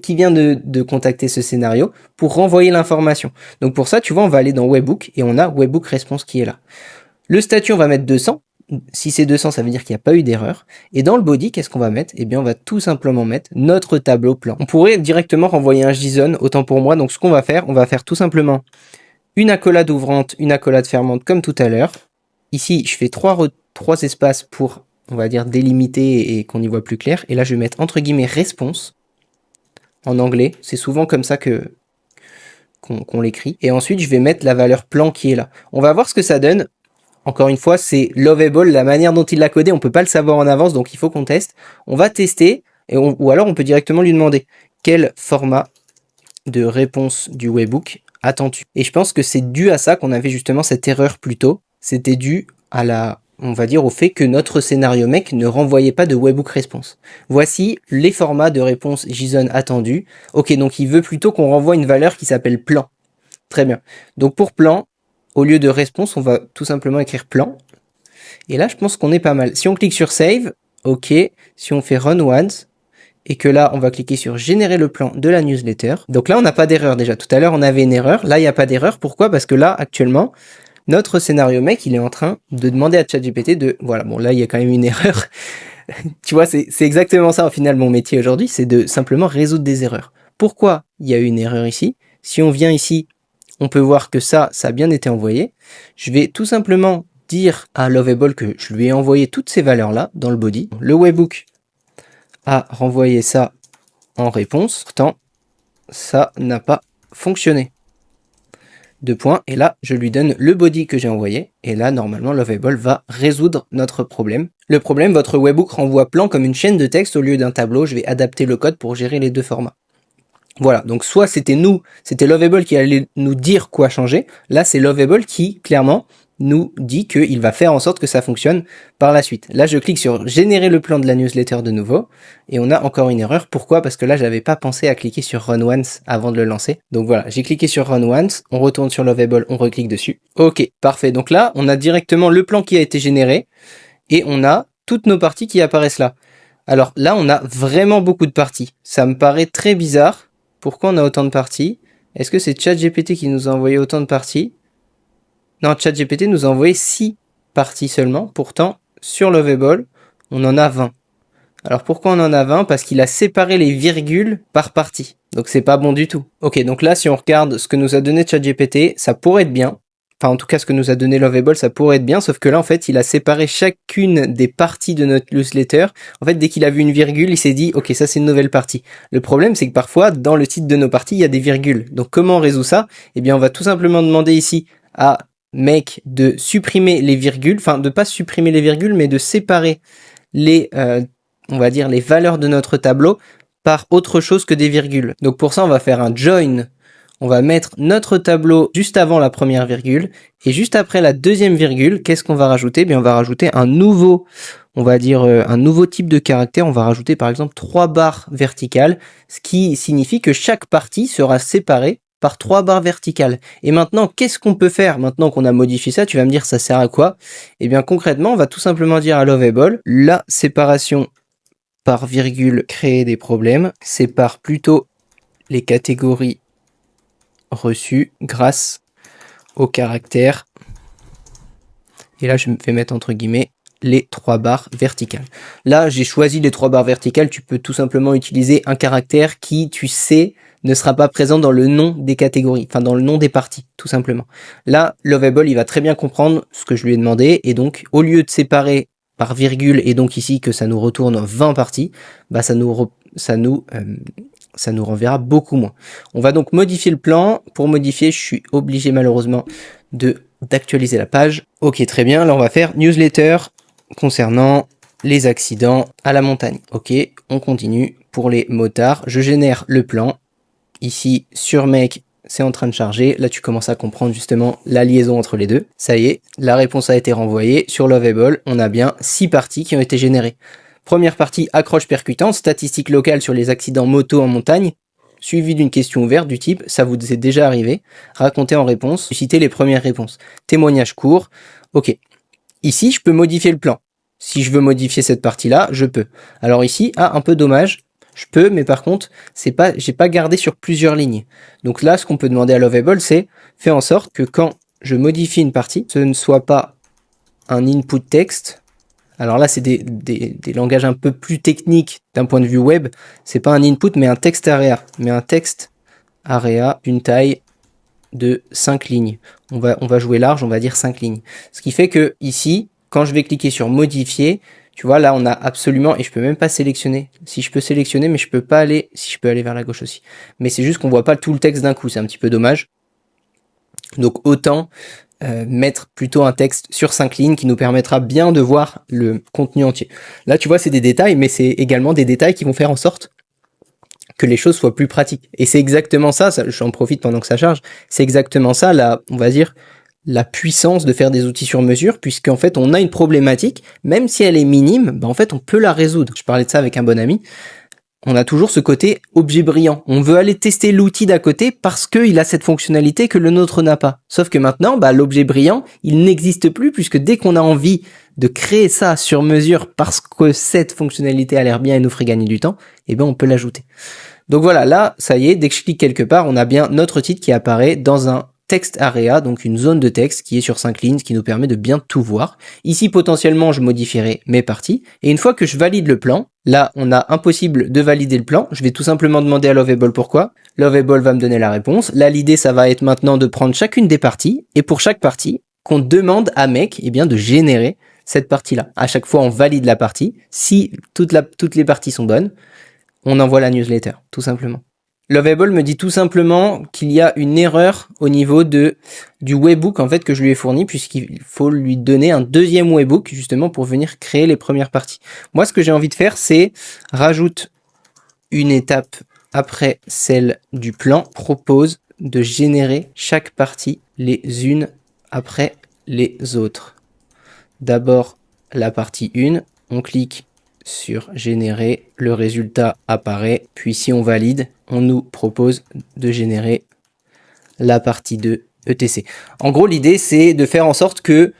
qui vient de contacter ce scénario pour renvoyer l'information. Donc pour ça tu vois on va aller dans webhook et on a webhook response qui est là. Le statut on va mettre 200. Si c'est 200 ça veut dire qu'il n'y a pas eu d'erreur. Et dans le body qu'est-ce qu'on va mettre? Eh bien on va tout simplement mettre notre tableau plan. On pourrait directement renvoyer un JSON autant pour moi. Donc ce qu'on va faire tout simplement une accolade ouvrante, une accolade fermante comme tout à l'heure. Ici, je fais trois espaces pour, on va dire, délimiter et qu'on y voit plus clair. Et là, je vais mettre entre guillemets response en anglais. C'est souvent comme ça qu'on l'écrit. Et ensuite, je vais mettre la valeur plan qui est là. On va voir ce que ça donne. Encore une fois, c'est Lovable. La manière dont il l'a codé, on peut pas le savoir en avance, donc il faut qu'on teste. On va tester, ou alors on peut directement lui demander quel format de réponse du webhook attendu. Et je pense que c'est dû à ça qu'on avait justement cette erreur plus tôt. C'était dû à on va dire au fait que notre scénario mec ne renvoyait pas de webhook response. Voici les formats de réponse JSON attendus. Ok, donc il veut plutôt qu'on renvoie une valeur qui s'appelle plan. Très bien. Donc pour plan, au lieu de response, on va tout simplement écrire plan. Et là, je pense qu'on est pas mal. Si on clique sur save, ok. Si on fait run once, et que là, on va cliquer sur générer le plan de la newsletter. Donc là, on n'a pas d'erreur déjà. Tout à l'heure, on avait une erreur. Là, il n'y a pas d'erreur. Pourquoi? Parce que là, actuellement, notre scénario mec, il est en train de demander à ChatGPT de... Voilà, bon, là, il y a quand même une erreur. Tu vois, c'est exactement ça, au final, mon métier aujourd'hui, c'est de simplement résoudre des erreurs. Pourquoi il y a eu une erreur ici? Si on vient ici, on peut voir que ça a bien été envoyé. Je vais tout simplement dire à Lovable que je lui ai envoyé toutes ces valeurs-là dans le body. Le webhook a renvoyé ça en réponse. Pourtant, ça n'a pas fonctionné. 2 points. Et là, je lui donne le body que j'ai envoyé. Et là, normalement, Lovable va résoudre notre problème. Le problème, votre webhook renvoie plan comme une chaîne de texte au lieu d'un tableau. Je vais adapter le code pour gérer les deux formats. Voilà, donc soit c'était Lovable qui allait nous dire quoi changer. Là, c'est Lovable qui, clairement, nous dit qu'il va faire en sorte que ça fonctionne par la suite. Là, je clique sur générer le plan de la newsletter de nouveau et on a encore une erreur. Pourquoi? Parce que là, j'avais pas pensé à cliquer sur Run Once avant de le lancer. Donc voilà, j'ai cliqué sur Run Once, on retourne sur Lovable, on reclique dessus. Ok, parfait. Donc là, on a directement le plan qui a été généré et on a toutes nos parties qui apparaissent là. Alors là, on a vraiment beaucoup de parties. Ça me paraît très bizarre. Pourquoi on a autant de parties? Est-ce que c'est ChatGPT qui nous a envoyé autant de parties? Non, ChatGPT nous a envoyé 6 parties seulement. Pourtant, sur Lovable, on en a 20. Alors pourquoi on en a 20? Parce qu'il a séparé les virgules par partie. Donc c'est pas bon du tout. Ok, donc là, si on regarde ce que nous a donné ChatGPT, ça pourrait être bien. Enfin, en tout cas, ce que nous a donné Lovable, ça pourrait être bien. Sauf que là, en fait, il a séparé chacune des parties de notre newsletter. En fait, dès qu'il a vu une virgule, il s'est dit, ok, ça c'est une nouvelle partie. Le problème, c'est que parfois, dans le titre de nos parties, il y a des virgules. Donc comment on résout ça? Eh bien, on va tout simplement demander ici à Make de supprimer les virgules, enfin de pas supprimer les virgules, mais de séparer les, on va dire les valeurs de notre tableau par autre chose que des virgules. Donc pour ça, on va faire un join. On va mettre notre tableau juste avant la première virgule et juste après la deuxième virgule, qu'est-ce qu'on va rajouter? Bien, on va rajouter un nouveau, on va dire un nouveau type de caractère. On va rajouter par exemple 3 barres verticales, ce qui signifie que chaque partie sera séparée par 3 barres verticales. Et maintenant, qu'est-ce qu'on peut faire maintenant qu'on a modifié ça? Tu vas me dire, ça sert à quoi? Eh bien, concrètement, on va tout simplement dire à Lovable, la séparation par virgule crée des problèmes, sépare plutôt les catégories reçues grâce au caractère. Et là, je vais mettre entre guillemets les 3 barres verticales. Là, j'ai choisi les 3 barres verticales. Tu peux tout simplement utiliser un caractère qui, tu sais, ne sera pas présent dans le nom des catégories, enfin dans le nom des parties, tout simplement. Là, Lovable, il va très bien comprendre ce que je lui ai demandé, et donc, au lieu de séparer par virgule, et donc ici que ça nous retourne 20 parties, bah ça nous ça nous renverra beaucoup moins. On va donc modifier le plan. Pour modifier, je suis obligé malheureusement d'actualiser la page. Ok, très bien. Là, on va faire newsletter concernant les accidents à la montagne. Ok, on continue. Pour les motards, je génère le plan. Ici, sur Make, c'est en train de charger. Là, tu commences à comprendre justement la liaison entre les deux. Ça y est, la réponse a été renvoyée. Sur Lovable, on a bien 6 parties qui ont été générées. Première partie, accroche percutante, statistiques locales sur les accidents moto en montagne, suivi d'une question ouverte du type « ça vous est déjà arrivé ?» Racontez en réponse, citez les premières réponses. Témoignage court, ok. Ici, je peux modifier le plan. Si je veux modifier cette partie-là, je peux. Alors ici, un peu dommage, je peux, mais par contre, j'ai pas gardé sur plusieurs lignes. Donc là, ce qu'on peut demander à Lovable, c'est faire en sorte que quand je modifie une partie, ce ne soit pas un input texte. Alors là, c'est des langages un peu plus techniques d'un point de vue web. C'est pas un input, mais un texte area. Mais un texte area d'une taille de 5 lignes. On va jouer large, on va dire 5 lignes. Ce qui fait que ici, quand je vais cliquer sur modifier, tu vois, là, on a absolument, et je peux même pas sélectionner. Si je peux sélectionner, mais je peux pas aller, si je peux aller vers la gauche aussi. Mais c'est juste qu'on voit pas tout le texte d'un coup. C'est un petit peu dommage. Donc autant mettre plutôt un texte sur 5 lignes qui nous permettra bien de voir le contenu entier. Là, tu vois, c'est des détails, mais c'est également des détails qui vont faire en sorte que les choses soient plus pratiques. Et c'est exactement ça, j'en profite pendant que ça charge, c'est exactement ça, on va dire, la puissance de faire des outils sur mesure, puisqu'en fait, on a une problématique, même si elle est minime, en fait, on peut la résoudre. Je parlais de ça avec un bon ami. On a toujours ce côté objet brillant. On veut aller tester l'outil d'à côté parce qu'il a cette fonctionnalité que le nôtre n'a pas. Sauf que maintenant, l'objet brillant, il n'existe plus puisque dès qu'on a envie de créer ça sur mesure parce que cette fonctionnalité a l'air bien et nous ferait gagner du temps, on peut l'ajouter. Donc voilà, là, ça y est, dès que je clique quelque part, on a bien notre titre qui apparaît dans un text area, donc une zone de texte qui est sur 5 lignes, ce qui nous permet de bien tout voir. Ici, potentiellement, je modifierai mes parties. Et une fois que je valide le plan, là, on a impossible de valider le plan. Je vais tout simplement demander à Lovable pourquoi. Lovable va me donner la réponse. Là, l'idée, ça va être maintenant de prendre chacune des parties. Et pour chaque partie, qu'on demande à Make, de générer cette partie-là. À chaque fois, on valide la partie. Si toutes les parties sont bonnes, on envoie la newsletter, tout simplement. Lovable me dit tout simplement qu'il y a une erreur au niveau du webhook en fait que je lui ai fourni, puisqu'il faut lui donner un deuxième webhook justement pour venir créer les premières parties. Moi, ce que j'ai envie de faire, c'est rajoute une étape après celle du plan, propose de générer chaque partie les unes après les autres. D'abord la partie 1, on clique sur générer, le résultat apparaît, puis si on valide, on nous propose de générer la partie 2 ETC. En gros, l'idée, c'est de faire en sorte que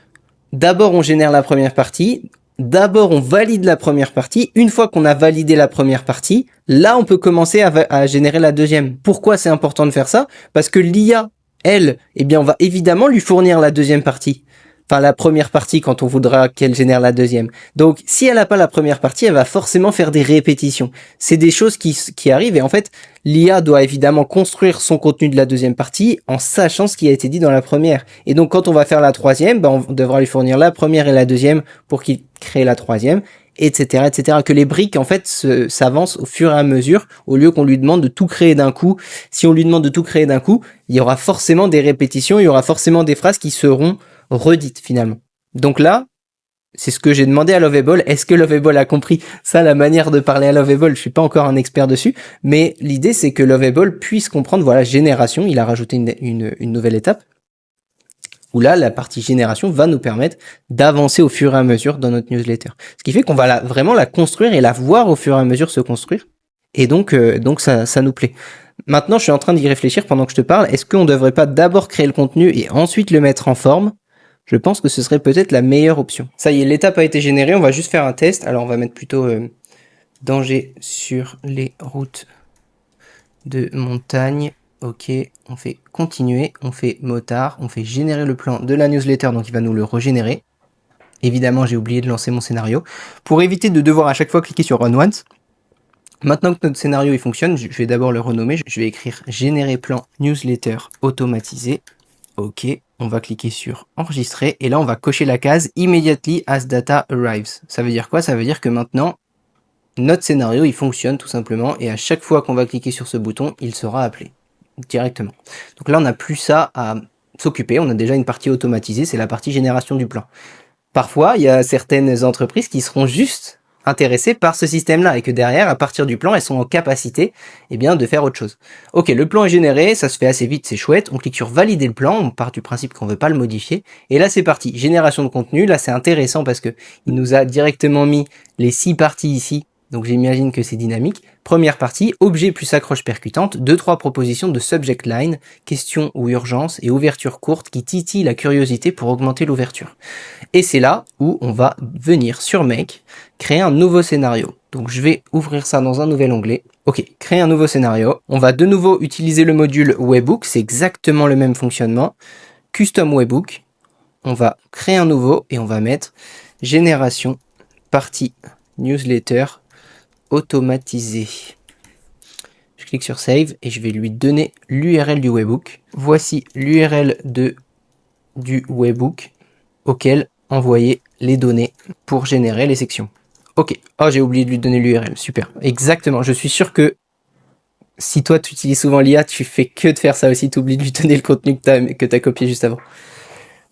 d'abord on génère la première partie, d'abord on valide la première partie, une fois qu'on a validé la première partie, là on peut commencer à générer la deuxième. Pourquoi c'est important de faire ça? Parce que l'IA, elle, on va évidemment lui fournir la deuxième partie. Enfin, la première partie quand on voudra qu'elle génère la deuxième. Donc, si elle n'a pas la première partie, elle va forcément faire des répétitions. C'est des choses qui arrivent et en fait, l'IA doit évidemment construire son contenu de la deuxième partie en sachant ce qui a été dit dans la première. Et donc, quand on va faire la troisième, on devra lui fournir la première et la deuxième pour qu'il crée la troisième, etc., etc. Que les briques, en fait, s'avancent au fur et à mesure au lieu qu'on lui demande de tout créer d'un coup. Si on lui demande de tout créer d'un coup, il y aura forcément des répétitions, il y aura forcément des phrases qui seront redites finalement. Donc là, c'est ce que j'ai demandé à Lovable. Est-ce que Lovable a compris ça, la manière de parler à Lovable? Je suis pas encore un expert dessus, mais l'idée c'est que Lovable puisse comprendre, voilà, génération, il a rajouté une nouvelle étape, où là, la partie génération va nous permettre d'avancer au fur et à mesure dans notre newsletter. Ce qui fait qu'on va vraiment la construire et la voir au fur et à mesure se construire. Et donc ça nous plaît. Maintenant, je suis en train d'y réfléchir pendant que je te parle. Est-ce qu'on ne devrait pas d'abord créer le contenu et ensuite le mettre en forme? Je pense que ce serait peut-être la meilleure option. Ça y est, l'étape a été générée. On va juste faire un test. Alors, on va mettre plutôt danger sur les routes de montagne. Ok, on fait continuer. On fait motard. On fait générer le plan de la newsletter. Donc, il va nous le régénérer. Évidemment, j'ai oublié de lancer mon scénario. Pour éviter de devoir à chaque fois cliquer sur Run Once, maintenant que notre scénario il fonctionne, je vais d'abord le renommer. Je vais écrire générer plan newsletter automatisé. Ok, on va cliquer sur enregistrer et là on va cocher la case immediately as data arrives. Ça veut dire quoi? Ça veut dire que maintenant notre scénario, il fonctionne tout simplement, et à chaque fois qu'on va cliquer sur ce bouton, il sera appelé directement. Donc là, on n'a plus ça à s'occuper, on a déjà une partie automatisée, c'est la partie génération du plan. Parfois, il y a certaines entreprises qui seront juste intéressées par ce système-là et que derrière, à partir du plan, elles sont en capacité de faire autre chose. Ok, le plan est généré, ça se fait assez vite, c'est chouette. On clique sur valider le plan, on part du principe qu'on veut pas le modifier. Et là, c'est parti. Génération de contenu. Là, c'est intéressant parce que il nous a directement mis les 6 parties ici. Donc j'imagine que c'est dynamique. Première partie, objet plus accroche percutante, 2-3 propositions de subject line, question ou urgence et ouverture courte qui titillent la curiosité pour augmenter l'ouverture. Et c'est là où on va venir sur Make, créer un nouveau scénario. Donc je vais ouvrir ça dans un nouvel onglet. Ok, créer un nouveau scénario. On va de nouveau utiliser le module Webhook, c'est exactement le même fonctionnement. Custom Webhook. On va créer un nouveau et on va mettre génération partie newsletter automatisé. Je clique sur Save et je vais lui donner l'URL du webhook. Voici l'URL du webhook auquel envoyer les données pour générer les sections. Ok, oh j'ai oublié de lui donner l'URL, super. Exactement, je suis sûr que si toi tu utilises souvent l'IA, tu fais que de faire ça aussi, tu oublies de lui donner le contenu que tu as copié juste avant.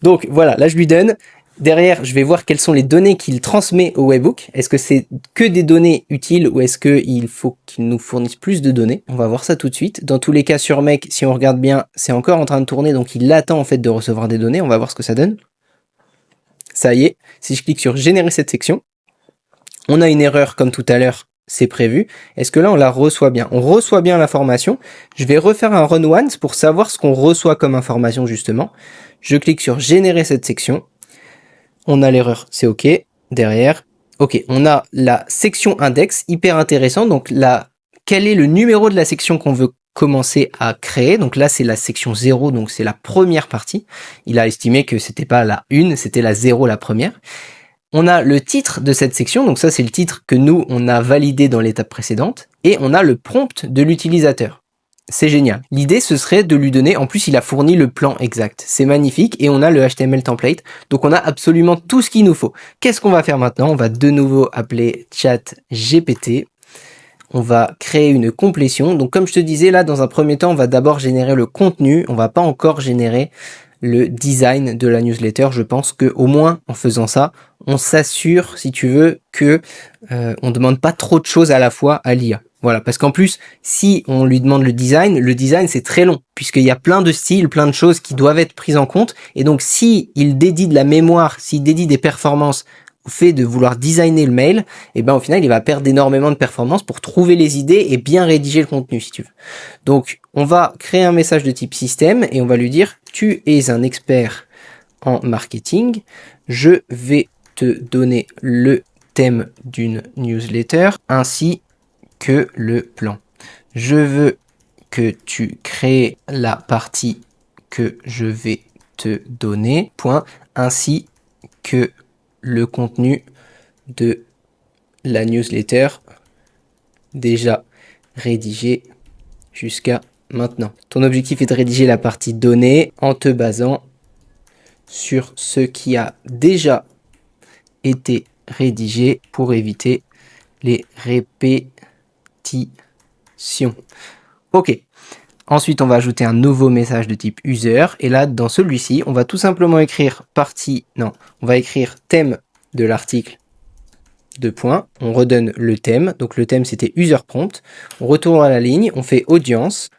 Donc voilà, là je lui donne. Derrière, je vais voir quelles sont les données qu'il transmet au webhook. Est-ce que c'est que des données utiles ou est-ce qu'il faut qu'il nous fournisse plus de données? On va voir ça tout de suite. Dans tous les cas, sur Make, si on regarde bien, c'est encore en train de tourner, donc il attend en fait de recevoir des données. On va voir ce que ça donne. Ça y est, si je clique sur générer cette section, on a une erreur comme tout à l'heure, c'est prévu. Est-ce que là, on la reçoit bien? On reçoit bien l'information. Je vais refaire un run once pour savoir ce qu'on reçoit comme information justement. Je clique sur générer cette section. On a l'erreur, c'est OK. Derrière, OK, on a la section index, hyper intéressant. Donc là, quel est le numéro de la section qu'on veut commencer à créer? Donc là, c'est la section 0, donc c'est la première partie. Il a estimé que c'était pas la 1, c'était la 0, la première. On a le titre de cette section, donc ça c'est le titre que nous, on a validé dans l'étape précédente. Et on a le prompt de l'utilisateur. C'est génial. L'idée, ce serait de lui donner, en plus il a fourni le plan exact. C'est magnifique et on a le HTML template. Donc on a absolument tout ce qu'il nous faut. Qu'est-ce qu'on va faire maintenant? On va de nouveau appeler ChatGPT. On va créer une complétion. Donc comme je te disais, là dans un premier temps, on va d'abord générer le contenu. On va pas encore générer le design de la newsletter. Je pense que au moins en faisant ça, on s'assure, si tu veux, que on demande pas trop de choses à la fois à l'IA. Voilà, parce qu'en plus, si on lui demande le design c'est très long, puisqu'il y a plein de styles, plein de choses qui doivent être prises en compte. Et donc, si il dédie de la mémoire, s'il dédie des performances au fait de vouloir designer le mail, et ben au final, il va perdre énormément de performances pour trouver les idées et bien rédiger le contenu, si tu veux. Donc, on va créer un message de type système et on va lui dire « Tu es un expert en marketing, je vais te donner le thème d'une newsletter ainsi que le plan. Je veux que tu crées la partie que je vais te donner, ainsi que le contenu de la newsletter déjà rédigé jusqu'à maintenant. Ton objectif est de rédiger la partie données en te basant sur ce qui a déjà été rédigé pour éviter les répétitions. Ok. Ensuite, on va ajouter un nouveau message de type user. Et là, dans celui-ci, on va tout simplement écrire on va écrire thème de l'article, deux points. On redonne le thème. Donc, le thème, c'était user prompt. On retourne à la ligne. On fait audience.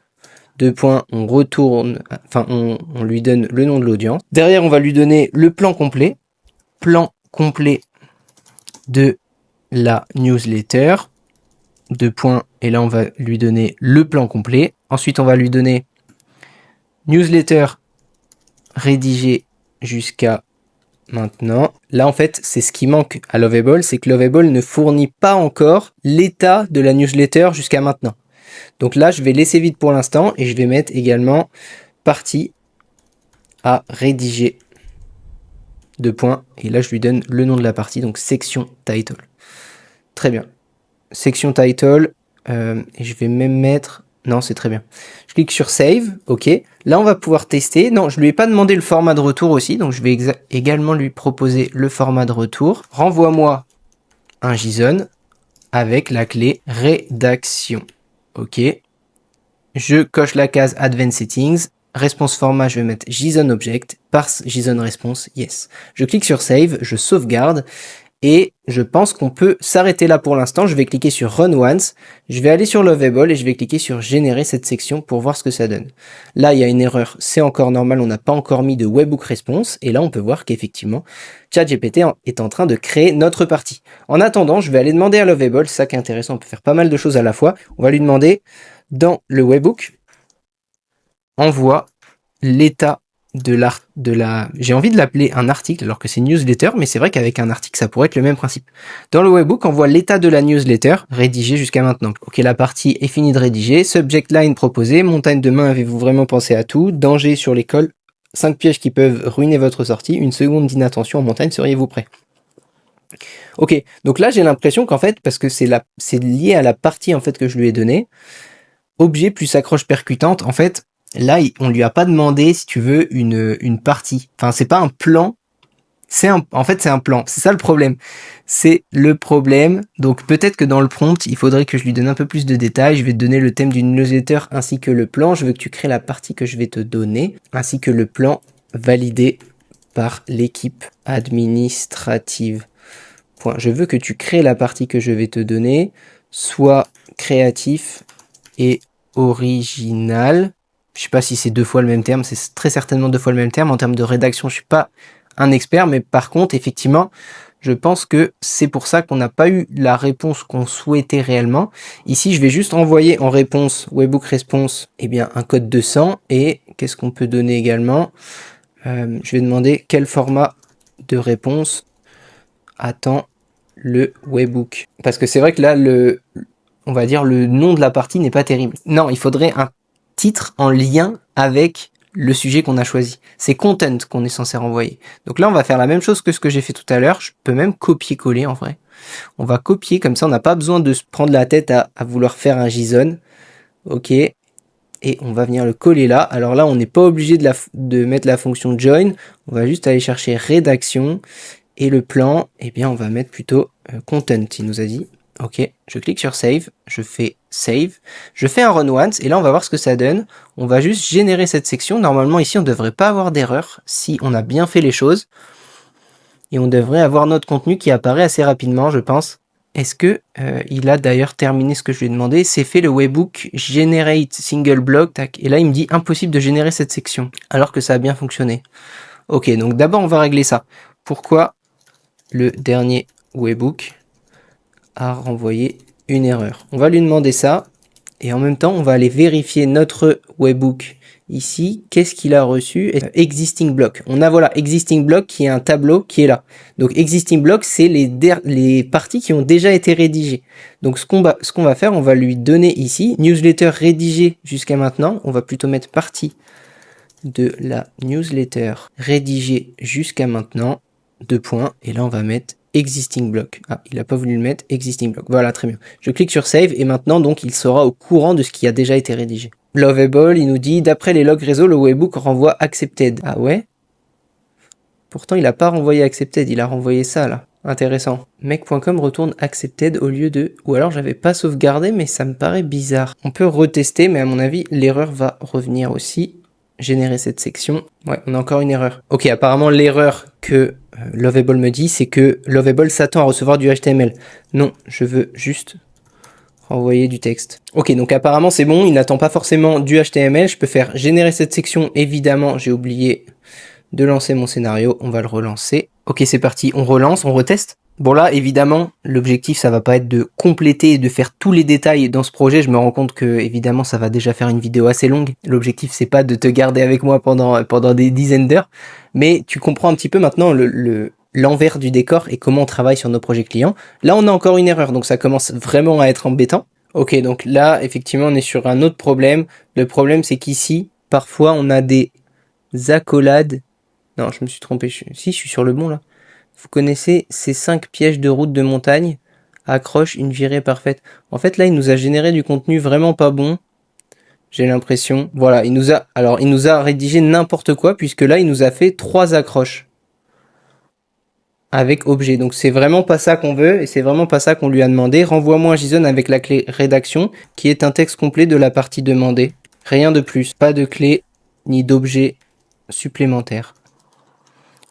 Deux points. On retourne, on lui donne le nom de l'audience. Derrière, on va lui donner le plan complet. Plan complet de la newsletter. Deux points, et là on va lui donner le plan complet. Ensuite on va lui donner newsletter rédigé jusqu'à maintenant. Là en fait c'est ce qui manque à Lovable, c'est que Lovable ne fournit pas encore l'état de la newsletter jusqu'à maintenant. Donc là je vais laisser vide pour l'instant et je vais mettre également partie à rédiger. Deux points, et là je lui donne le nom de la partie, donc section title. Très bien. Section title, et je vais même mettre... Non, c'est très bien. Je clique sur Save, ok. Là, on va pouvoir tester. Non, je lui ai pas demandé le format de retour aussi, donc je vais également lui proposer le format de retour. Renvoie-moi un JSON avec la clé rédaction. Ok. Je coche la case Advanced Settings. Response format, je vais mettre JSON Object. Parse JSON Response, yes. Je clique sur Save, je sauvegarde. Et je pense qu'on peut s'arrêter là pour l'instant. Je vais cliquer sur Run Once. Je vais aller sur Lovable et je vais cliquer sur Générer cette section pour voir ce que ça donne. Là, il y a une erreur. C'est encore normal. On n'a pas encore mis de Webhook Response. Et là, on peut voir qu'effectivement, ChatGPT est en train de créer notre partie. En attendant, je vais aller demander à Lovable. C'est ça qui est intéressant. On peut faire pas mal de choses à la fois. On va lui demander dans le Webhook, envoie l'état j'ai envie de l'appeler un article alors que c'est newsletter, mais c'est vrai qu'avec un article ça pourrait être le même principe. Dans le webhook, on voit l'état de la newsletter rédigée jusqu'à maintenant. Ok, la partie est finie de rédiger, subject line proposé, montagne de main, avez-vous vraiment pensé à tout, danger sur l'école, 5 pièges qui peuvent ruiner votre sortie, une seconde d'inattention en montagne, seriez-vous prêt? Ok, donc là j'ai l'impression qu'en fait, parce que c'est lié à la partie en fait que je lui ai donnée, objet plus accroche percutante, en fait, là, on lui a pas demandé, si tu veux, une partie. Enfin, c'est pas un plan. En fait, c'est un plan. C'est ça le problème. C'est le problème. Donc, peut-être que dans le prompt, il faudrait que je lui donne un peu plus de détails. Je vais te donner le thème d'une newsletter ainsi que le plan. Je veux que tu crées la partie que je vais te donner, ainsi que le plan validé par l'équipe administrative. Point. Je veux que tu crées la partie que je vais te donner, soit créatif et original. Je sais pas si c'est 2 fois le même terme, c'est très certainement 2 fois le même terme. En termes de rédaction, je suis pas un expert, mais par contre, effectivement, je pense que c'est pour ça qu'on n'a pas eu la réponse qu'on souhaitait réellement. Ici, je vais juste envoyer en réponse, Webhook Response, eh bien, un code 200. Et qu'est-ce qu'on peut donner également? Je vais demander quel format de réponse attend le Webhook. Parce que c'est vrai que là, on va dire le nom de la partie n'est pas terrible. Non, il faudrait un titre en lien avec le sujet qu'on a choisi. C'est content qu'on est censé renvoyer. Donc là, on va faire la même chose que ce que j'ai fait tout à l'heure. Je peux même copier-coller en vrai. On va copier, comme ça on n'a pas besoin de se prendre la tête à vouloir faire un JSON. Ok. Et on va venir le coller là. Alors là, on n'est pas obligé de mettre la fonction join. On va juste aller chercher rédaction. Et le plan, eh bien, on va mettre plutôt content, il nous a dit. Ok, je clique sur Save, je fais Save, je fais un Run Once, et là on va voir ce que ça donne. On va juste générer cette section. Normalement ici on ne devrait pas avoir d'erreur si on a bien fait les choses. Et on devrait avoir notre contenu qui apparaît assez rapidement, je pense. Est-ce que il a d'ailleurs terminé ce que je lui ai demandé? C'est fait le webhook generate single block, tac. Et là il me dit impossible de générer cette section, alors que ça a bien fonctionné. Ok, donc d'abord on va régler ça. Pourquoi le dernier webhook a renvoyé une erreur? On va lui demander ça et en même temps on va aller vérifier notre webhook ici. Qu'est-ce qu'il a reçu? Existing block. On a voilà existing block qui est un tableau qui est là. Donc existing block, c'est les parties qui ont déjà été rédigées. Donc ce qu'on va faire, on va lui donner ici newsletter rédigée jusqu'à maintenant. On va plutôt mettre partie de la newsletter rédigée jusqu'à maintenant. 2 points, et là on va mettre existing block. Ah, il a pas voulu le mettre, existing block. Voilà, très bien. Je clique sur save et maintenant donc il sera au courant de ce qui a déjà été rédigé. Lovable, il nous dit d'après les logs réseau, le webhook renvoie accepted. Ah ouais? Pourtant il a pas renvoyé accepted, il a renvoyé ça là. Intéressant. Mec.com retourne accepted au lieu de... Ou alors j'avais pas sauvegardé, mais ça me paraît bizarre. On peut retester, mais à mon avis l'erreur va revenir aussi. Générer cette section. Ouais, on a encore une erreur. Ok, apparemment l'erreur que Lovable me dit, c'est que Lovable s'attend à recevoir du HTML. Non, je veux juste renvoyer du texte. Ok, donc apparemment c'est bon, il n'attend pas forcément du HTML. Je peux faire générer cette section. Évidemment, j'ai oublié de lancer mon scénario. On va le relancer. Ok, c'est parti. On relance, on reteste. Bon là, évidemment, l'objectif, ça va pas être de compléter et de faire tous les détails dans ce projet. Je me rends compte que, évidemment, ça va déjà faire une vidéo assez longue. L'objectif, c'est pas de te garder avec moi pendant des dizaines d'heures. Mais tu comprends un petit peu maintenant l'envers du décor et comment on travaille sur nos projets clients. Là, on a encore une erreur, donc ça commence vraiment à être embêtant. Ok, donc là, effectivement, on est sur un autre problème. Le problème, c'est qu'ici, parfois, on a des accolades. Non, je me suis trompé. Si, je suis sur le bon, là. Vous connaissez ces 5 pièges de route de montagne? Accroche une virée parfaite. En fait, là, il nous a généré du contenu vraiment pas bon. J'ai l'impression. Voilà, il nous a rédigé n'importe quoi, puisque là, il nous a fait 3 accroches. avec objet. Donc c'est vraiment pas ça qu'on veut et c'est vraiment pas ça qu'on lui a demandé. Renvoie-moi un JSON avec la clé rédaction qui est un texte complet de la partie demandée. Rien de plus, pas de clé ni d'objet supplémentaire.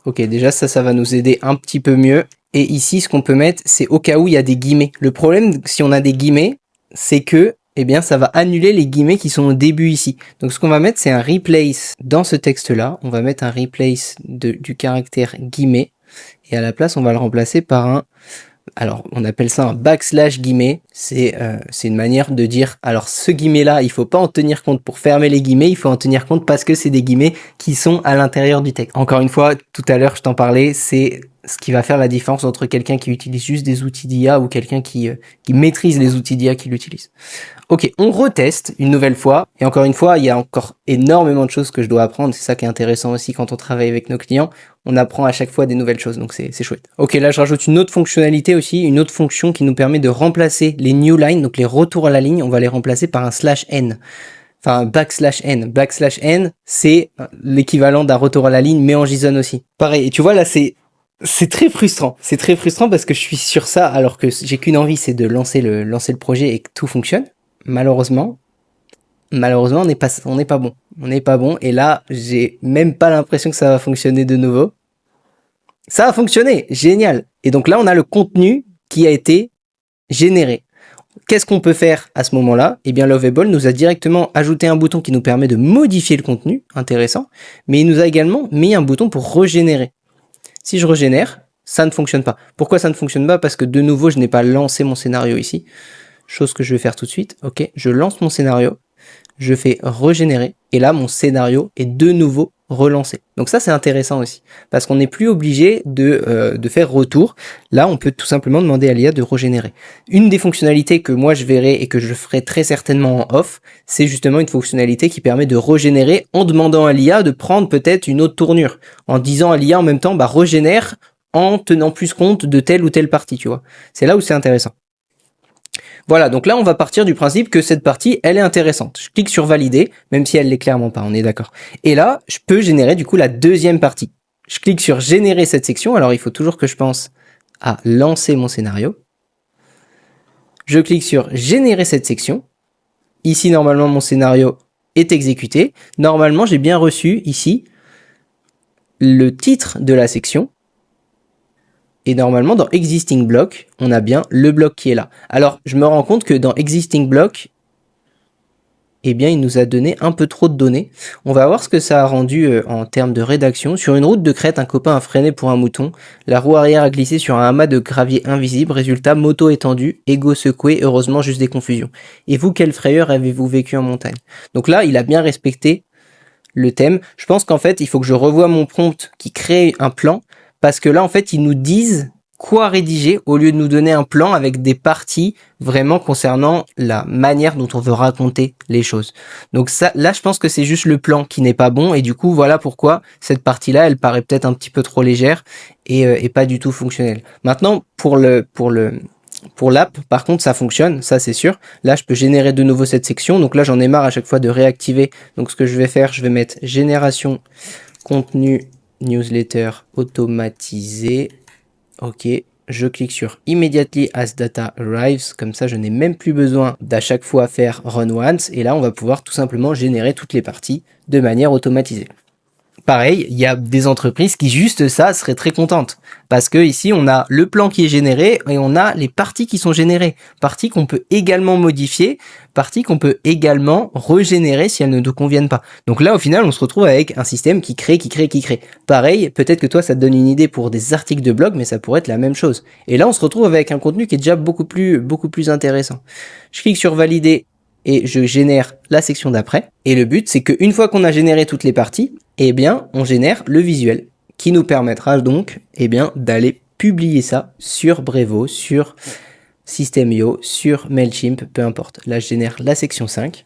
Ok, déjà ça va nous aider un petit peu mieux. Et ici, ce qu'on peut mettre, c'est au cas où il y a des guillemets. Le problème, si on a des guillemets, c'est que, eh bien, ça va annuler les guillemets qui sont au début ici. Donc, ce qu'on va mettre, c'est un replace dans ce texte-là. On va mettre un replace du caractère guillemets. Et à la place, on va le remplacer par un... Alors, on appelle ça un backslash guillemets. C'est une manière de dire, alors ce guillemet-là, il faut pas en tenir compte pour fermer les guillemets, il faut en tenir compte parce que c'est des guillemets qui sont à l'intérieur du texte. Encore une fois, tout à l'heure, je t'en parlais, c'est ce qui va faire la différence entre quelqu'un qui utilise juste des outils d'IA ou quelqu'un qui maîtrise les outils d'IA qu'il utilise. Ok, on reteste une nouvelle fois. Et encore une fois, il y a encore énormément de choses que je dois apprendre. C'est ça qui est intéressant aussi quand on travaille avec nos clients. On apprend à chaque fois des nouvelles choses, donc c'est chouette. Ok, là je rajoute une autre fonctionnalité aussi, une autre fonction qui nous permet de remplacer les new lines, donc les retours à la ligne, on va les remplacer par un /n. Enfin, backslash n. Backslash n, c'est l'équivalent d'un retour à la ligne, mais en JSON aussi. Pareil, et tu vois là, c'est très frustrant. C'est très frustrant parce que je suis sur ça alors que j'ai qu'une envie, c'est de lancer le projet et que tout fonctionne. Malheureusement, on n'est pas bon. On n'est pas bon. Et là, j'ai même pas l'impression que ça va fonctionner de nouveau. Ça a fonctionné. Génial. Et donc là, on a le contenu qui a été généré. Qu'est-ce qu'on peut faire à ce moment-là? Eh bien, Lovable nous a directement ajouté un bouton qui nous permet de modifier le contenu. Intéressant. Mais il nous a également mis un bouton pour régénérer. Si je régénère, ça ne fonctionne pas. Pourquoi ça ne fonctionne pas? Parce que de nouveau, je n'ai pas lancé mon scénario ici. Chose que je vais faire tout de suite. Ok, je lance mon scénario. Je fais régénérer. Et là, mon scénario est de nouveau relancé. Donc ça, c'est intéressant aussi. Parce qu'on n'est plus obligé de faire retour. Là, on peut tout simplement demander à l'IA de régénérer. Une des fonctionnalités que moi, je verrai et que je ferai très certainement en off, c'est justement une fonctionnalité qui permet de régénérer en demandant à l'IA de prendre peut-être une autre tournure. En disant à l'IA en même temps, bah, régénère en tenant plus compte de telle ou telle partie, tu vois. C'est là où c'est intéressant. Voilà, donc là, on va partir du principe que cette partie, elle est intéressante. Je clique sur valider, même si elle l'est clairement pas, on est d'accord. Et là, je peux générer du coup la deuxième partie. Je clique sur générer cette section. Alors, il faut toujours que je pense à lancer mon scénario. Je clique sur générer cette section. Ici, normalement, mon scénario est exécuté. Normalement, j'ai bien reçu ici le titre de la section. Et normalement, dans Existing Block, on a bien le bloc qui est là. Alors, je me rends compte que dans Existing Block, eh bien, il nous a donné un peu trop de données. On va voir ce que ça a rendu en termes de rédaction. Sur une route de crête, un copain a freiné pour un mouton. La roue arrière a glissé sur un amas de gravier invisible. Résultat, moto étendue, ego secoué, heureusement juste des confusions. Et vous, quelle frayeur avez-vous vécu en montagne? Donc là, il a bien respecté le thème. Je pense qu'en fait, il faut que je revoie mon prompt qui crée un plan. Parce que là, en fait, ils nous disent quoi rédiger au lieu de nous donner un plan avec des parties vraiment concernant la manière dont on veut raconter les choses. Donc ça, là, je pense que c'est juste le plan qui n'est pas bon et du coup, voilà pourquoi cette partie-là, elle paraît peut-être un petit peu trop légère et pas du tout fonctionnelle. Maintenant, pour l'app, par contre, ça fonctionne, ça c'est sûr. Là, je peux générer de nouveau cette section. Donc là, j'en ai marre à chaque fois de réactiver. Donc ce que je vais faire, je vais mettre génération contenu newsletter automatisé. Ok, je clique sur Immediately as data arrives, comme ça je n'ai même plus besoin d'à chaque fois faire run once, et là on va pouvoir tout simplement générer toutes les parties de manière automatisée. Pareil, il y a des entreprises qui juste ça seraient très contentes parce que ici on a le plan qui est généré et on a les parties qui sont générées, parties qu'on peut également modifier, parties qu'on peut également régénérer si elles ne nous conviennent pas. Donc là au final on se retrouve avec un système qui crée. Pareil, peut-être que toi ça te donne une idée pour des articles de blog, mais ça pourrait être la même chose. Et là on se retrouve avec un contenu qui est déjà beaucoup plus intéressant. Je clique sur valider et je génère la section d'après. Et le but, c'est qu'une fois qu'on a généré toutes les parties, eh bien, on génère le visuel qui nous permettra donc, eh bien, d'aller publier ça sur Brevo, sur System.io, sur Mailchimp, peu importe. Là, je génère la section 5.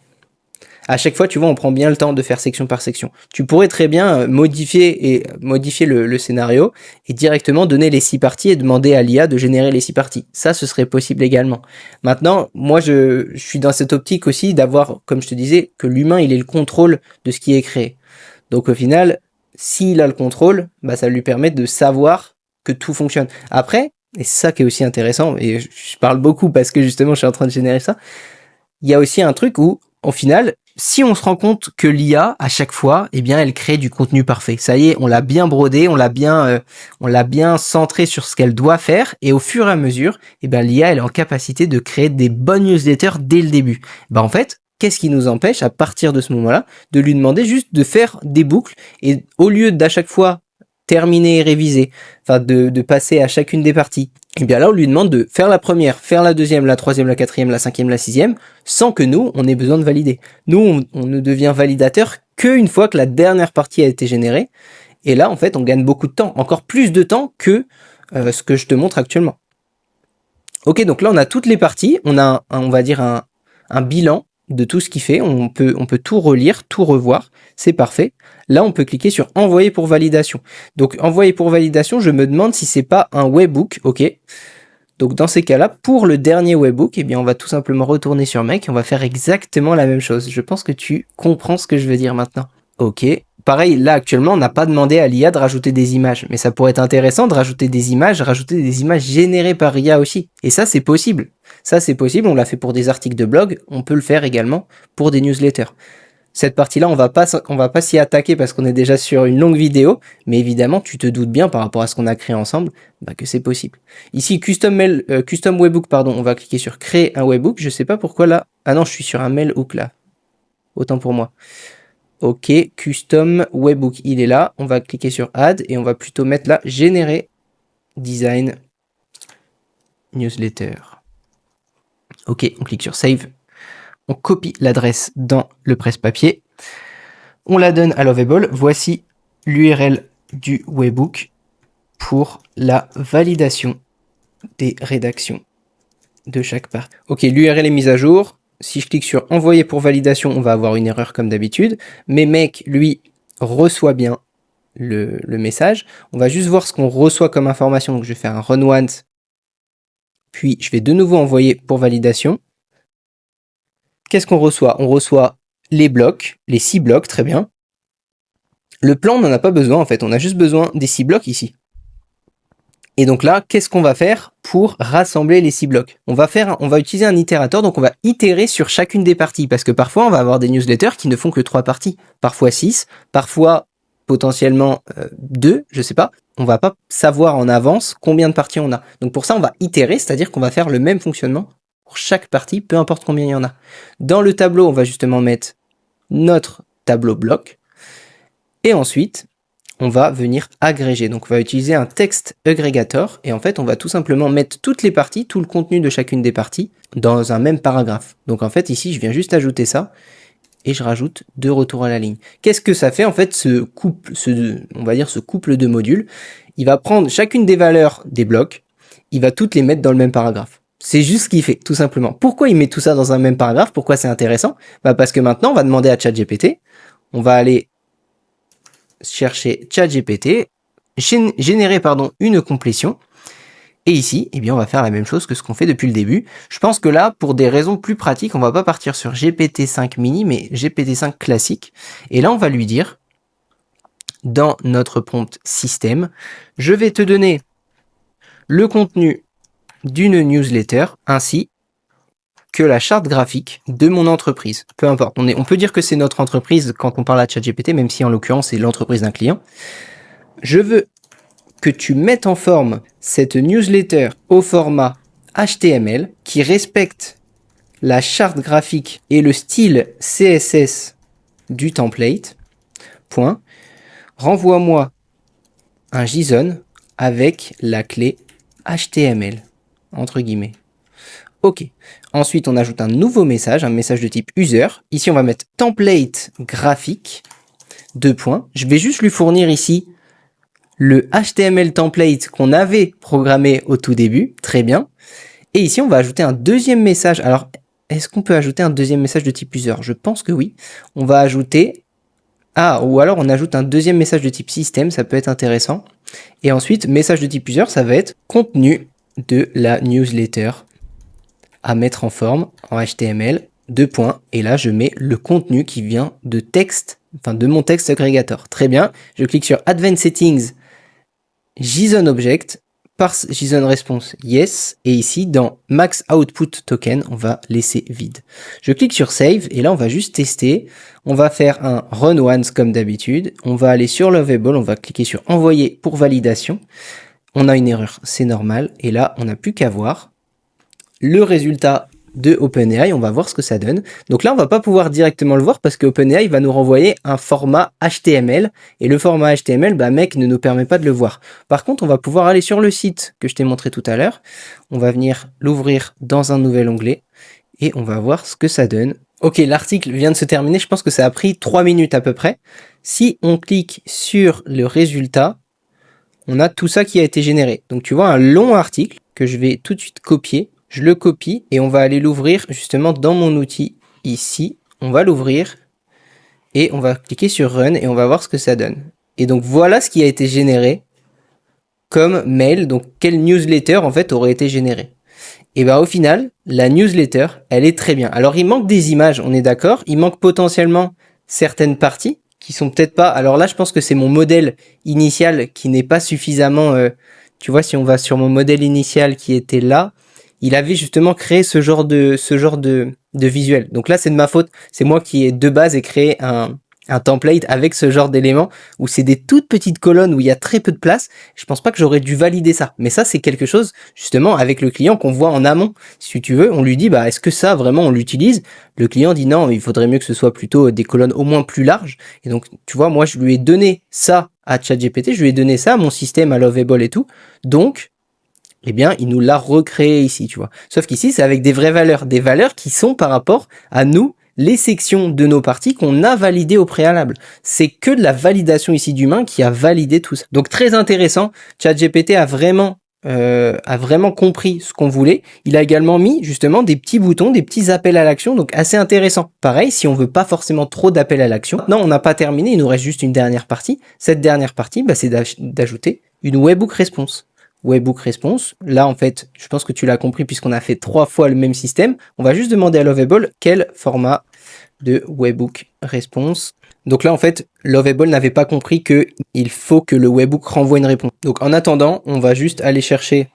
À chaque fois, tu vois, on prend bien le temps de faire section par section. Tu pourrais très bien modifier le scénario et directement donner les 6 parties et demander à l'IA de générer les 6 parties. Ça, ce serait possible également. Maintenant, moi, je suis dans cette optique aussi d'avoir, comme je te disais, que l'humain, il ait le contrôle de ce qui est créé. Donc, au final, s'il a le contrôle, bah, ça lui permet de savoir que tout fonctionne. Après, et c'est ça qui est aussi intéressant, et je parle beaucoup parce que justement je suis en train de générer ça, il y a aussi un truc où, au final, si on se rend compte que l'IA, à chaque fois, eh bien, elle crée du contenu parfait. Ça y est, on l'a bien brodé, on l'a bien centré sur ce qu'elle doit faire, et au fur et à mesure, eh bien, l'IA, elle est en capacité de créer des bonnes newsletters dès le début. Ben, en fait, qu'est-ce qui nous empêche, à partir de ce moment-là, de lui demander juste de faire des boucles, et au lieu d'à chaque fois terminer et réviser, enfin, de passer à chacune des parties, et bien là, on lui demande de faire la première, faire la deuxième, la troisième, la quatrième, la cinquième, la sixième, sans que nous, on ait besoin de valider. Nous, on ne devient validateur qu'une fois que la dernière partie a été générée. Et là, en fait, on gagne beaucoup de temps, encore plus de temps que ce que je te montre actuellement. Ok, donc là, on a toutes les parties, on a, on va dire, un bilan de tout ce qu'il fait, on peut tout relire, tout revoir, c'est parfait. Là, on peut cliquer sur envoyer pour validation. Donc, envoyer pour validation, je me demande si c'est pas un webhook, ok. Donc, dans ces cas-là, pour le dernier webhook, eh bien, on va tout simplement retourner sur Make et on va faire exactement la même chose. Je pense que tu comprends ce que je veux dire maintenant. Ok. Pareil, là, actuellement, on n'a pas demandé à l'IA de rajouter des images, mais ça pourrait être intéressant de rajouter des images générées par IA aussi. Et ça, c'est possible. Ça, c'est possible, on l'a fait pour des articles de blog, on peut le faire également pour des newsletters. Cette partie-là, on va pas s'y attaquer parce qu'on est déjà sur une longue vidéo, mais évidemment, tu te doutes bien par rapport à ce qu'on a créé ensemble, que c'est possible. Ici, custom webhook, pardon, on va cliquer sur créer un webhook. Je sais pas pourquoi là. Ah non, je suis sur un mail hook là. Autant pour moi. Ok, custom webhook, il est là. On va cliquer sur add et on va plutôt mettre là générer design newsletter. Ok, on clique sur save. On copie l'adresse dans le presse-papier. On la donne à Lovable. Voici l'URL du webhook pour la validation des rédactions de chaque part. Ok, l'URL est mise à jour. Si je clique sur envoyer pour validation, on va avoir une erreur comme d'habitude. Mais mec, lui, reçoit bien le message. On va juste voir ce qu'on reçoit comme information. Donc je vais faire un run once. Puis je vais de nouveau envoyer pour validation. Qu'est-ce qu'on reçoit? On reçoit les blocs, les 6 blocs, très bien. Le plan, on n'en a pas besoin en fait, on a juste besoin des 6 blocs ici. Et donc là, qu'est-ce qu'on va faire pour rassembler les 6 blocs? On va utiliser un itérateur, donc on va itérer sur chacune des parties, parce que parfois on va avoir des newsletters qui ne font que 3 parties, parfois 6, parfois potentiellement 2, je sais pas. On va pas savoir en avance combien de parties on a. Donc pour ça, on va itérer, c'est-à-dire qu'on va faire le même fonctionnement pour chaque partie, peu importe combien il y en a. Dans le tableau, on va justement mettre notre tableau bloc. Et ensuite, on va venir agréger. Donc, on va utiliser un text aggregator. Et en fait, on va tout simplement mettre toutes les parties, tout le contenu de chacune des parties dans un même paragraphe. Donc, en fait, ici, je viens juste ajouter ça. Et je rajoute 2 retours à la ligne. Qu'est-ce que ça fait en fait ce couple de modules? Il va prendre chacune des valeurs des blocs, il va toutes les mettre dans le même paragraphe. C'est juste ce qu'il fait, tout simplement. Pourquoi il met tout ça dans un même paragraphe? Pourquoi c'est intéressant? Parce que maintenant, on va demander à ChatGPT, on va aller chercher ChatGPT, générer une complétion. Et ici, eh bien, on va faire la même chose que ce qu'on fait depuis le début. Je pense que là, pour des raisons plus pratiques, on va pas partir sur GPT-5 mini, mais GPT-5 classique. Et là, on va lui dire, dans notre prompt système, je vais te donner le contenu d'une newsletter, ainsi que la charte graphique de mon entreprise. Peu importe, on peut dire que c'est notre entreprise quand on parle à ChatGPT, même si en l'occurrence, c'est l'entreprise d'un client. Je veux que tu mettes en forme cette newsletter au format HTML qui respecte la charte graphique et le style CSS du template. Point. Renvoie-moi un JSON avec la clé HTML, entre guillemets. Ok. Ensuite, on ajoute un nouveau message, un message de type user. Ici, on va mettre template graphique, 2 points. Je vais juste lui fournir ici le HTML template qu'on avait programmé au tout début, très bien. Et ici, on va ajouter un deuxième message. Alors, est-ce qu'on peut ajouter un deuxième message de type user? Je pense que oui. On va ajouter... ou alors on ajoute un deuxième message de type système, ça peut être intéressant. Et ensuite, message de type user, ça va être contenu de la newsletter à mettre en forme en HTML, 2 points. Et là, je mets le contenu qui vient de texte, de mon texte aggregator. Très bien. Je clique sur Advanced Settings. JSON object, parse JSON response yes, et ici dans max output token, on va laisser vide. Je clique sur save, et là on va juste tester. On va faire un run once comme d'habitude. On va aller sur Lovable, on va cliquer sur envoyer pour validation. On a une erreur, c'est normal, et là on n'a plus qu'à voir le résultat de OpenAI, on va voir ce que ça donne. Donc là, on va pas pouvoir directement le voir parce que OpenAI va nous renvoyer un format HTML et le format HTML, mec, ne nous permet pas de le voir. Par contre, on va pouvoir aller sur le site que je t'ai montré tout à l'heure. On va venir l'ouvrir dans un nouvel onglet et on va voir ce que ça donne. Ok, l'article vient de se terminer. Je pense que ça a pris 3 minutes à peu près. Si on clique sur le résultat, on a tout ça qui a été généré. Donc tu vois un long article que je vais tout de suite copier. Je le copie et on va aller l'ouvrir justement dans mon outil ici. On va l'ouvrir et on va cliquer sur Run et on va voir ce que ça donne. Et donc voilà ce qui a été généré comme mail. Donc quelle newsletter en fait aurait été générée. Et au final, la newsletter, elle est très bien. Alors il manque des images, on est d'accord. Il manque potentiellement certaines parties qui sont peut-être pas... Alors là, je pense que c'est mon modèle initial qui n'est pas suffisamment... tu vois, si on va sur mon modèle initial qui était là, il avait justement créé ce genre de visuel. Donc là, c'est de ma faute. C'est moi qui ai de base créé un template avec ce genre d'éléments où c'est des toutes petites colonnes où il y a très peu de place. Je pense pas que j'aurais dû valider ça. Mais ça, c'est quelque chose, justement, avec le client qu'on voit en amont. Si tu veux, on lui dit, est-ce que ça, vraiment, on l'utilise? Le client dit non, il faudrait mieux que ce soit plutôt des colonnes au moins plus larges. Et donc, tu vois, moi, je lui ai donné ça à ChatGPT, je lui ai donné ça à mon système, à Lovable et tout. Donc, eh bien, il nous l'a recréé ici, tu vois. Sauf qu'ici, c'est avec des vraies valeurs. Des valeurs qui sont par rapport à nous, les sections de nos parties qu'on a validées au préalable. C'est que de la validation ici d'humain qui a validé tout ça. Donc, très intéressant. ChatGPT a vraiment compris ce qu'on voulait. Il a également mis, justement, des petits boutons, des petits appels à l'action. Donc, assez intéressant. Pareil, si on veut pas forcément trop d'appels à l'action. Non, on n'a pas terminé. Il nous reste juste une dernière partie. Cette dernière partie, c'est d'ajouter une webhook response. Webhook response. Là, en fait, je pense que tu l'as compris puisqu'on a fait 3 fois le même système. On va juste demander à Lovable quel format de webhook response. Donc là, en fait, Lovable n'avait pas compris que il faut que le webhook renvoie une réponse. Donc en attendant, on va juste aller chercher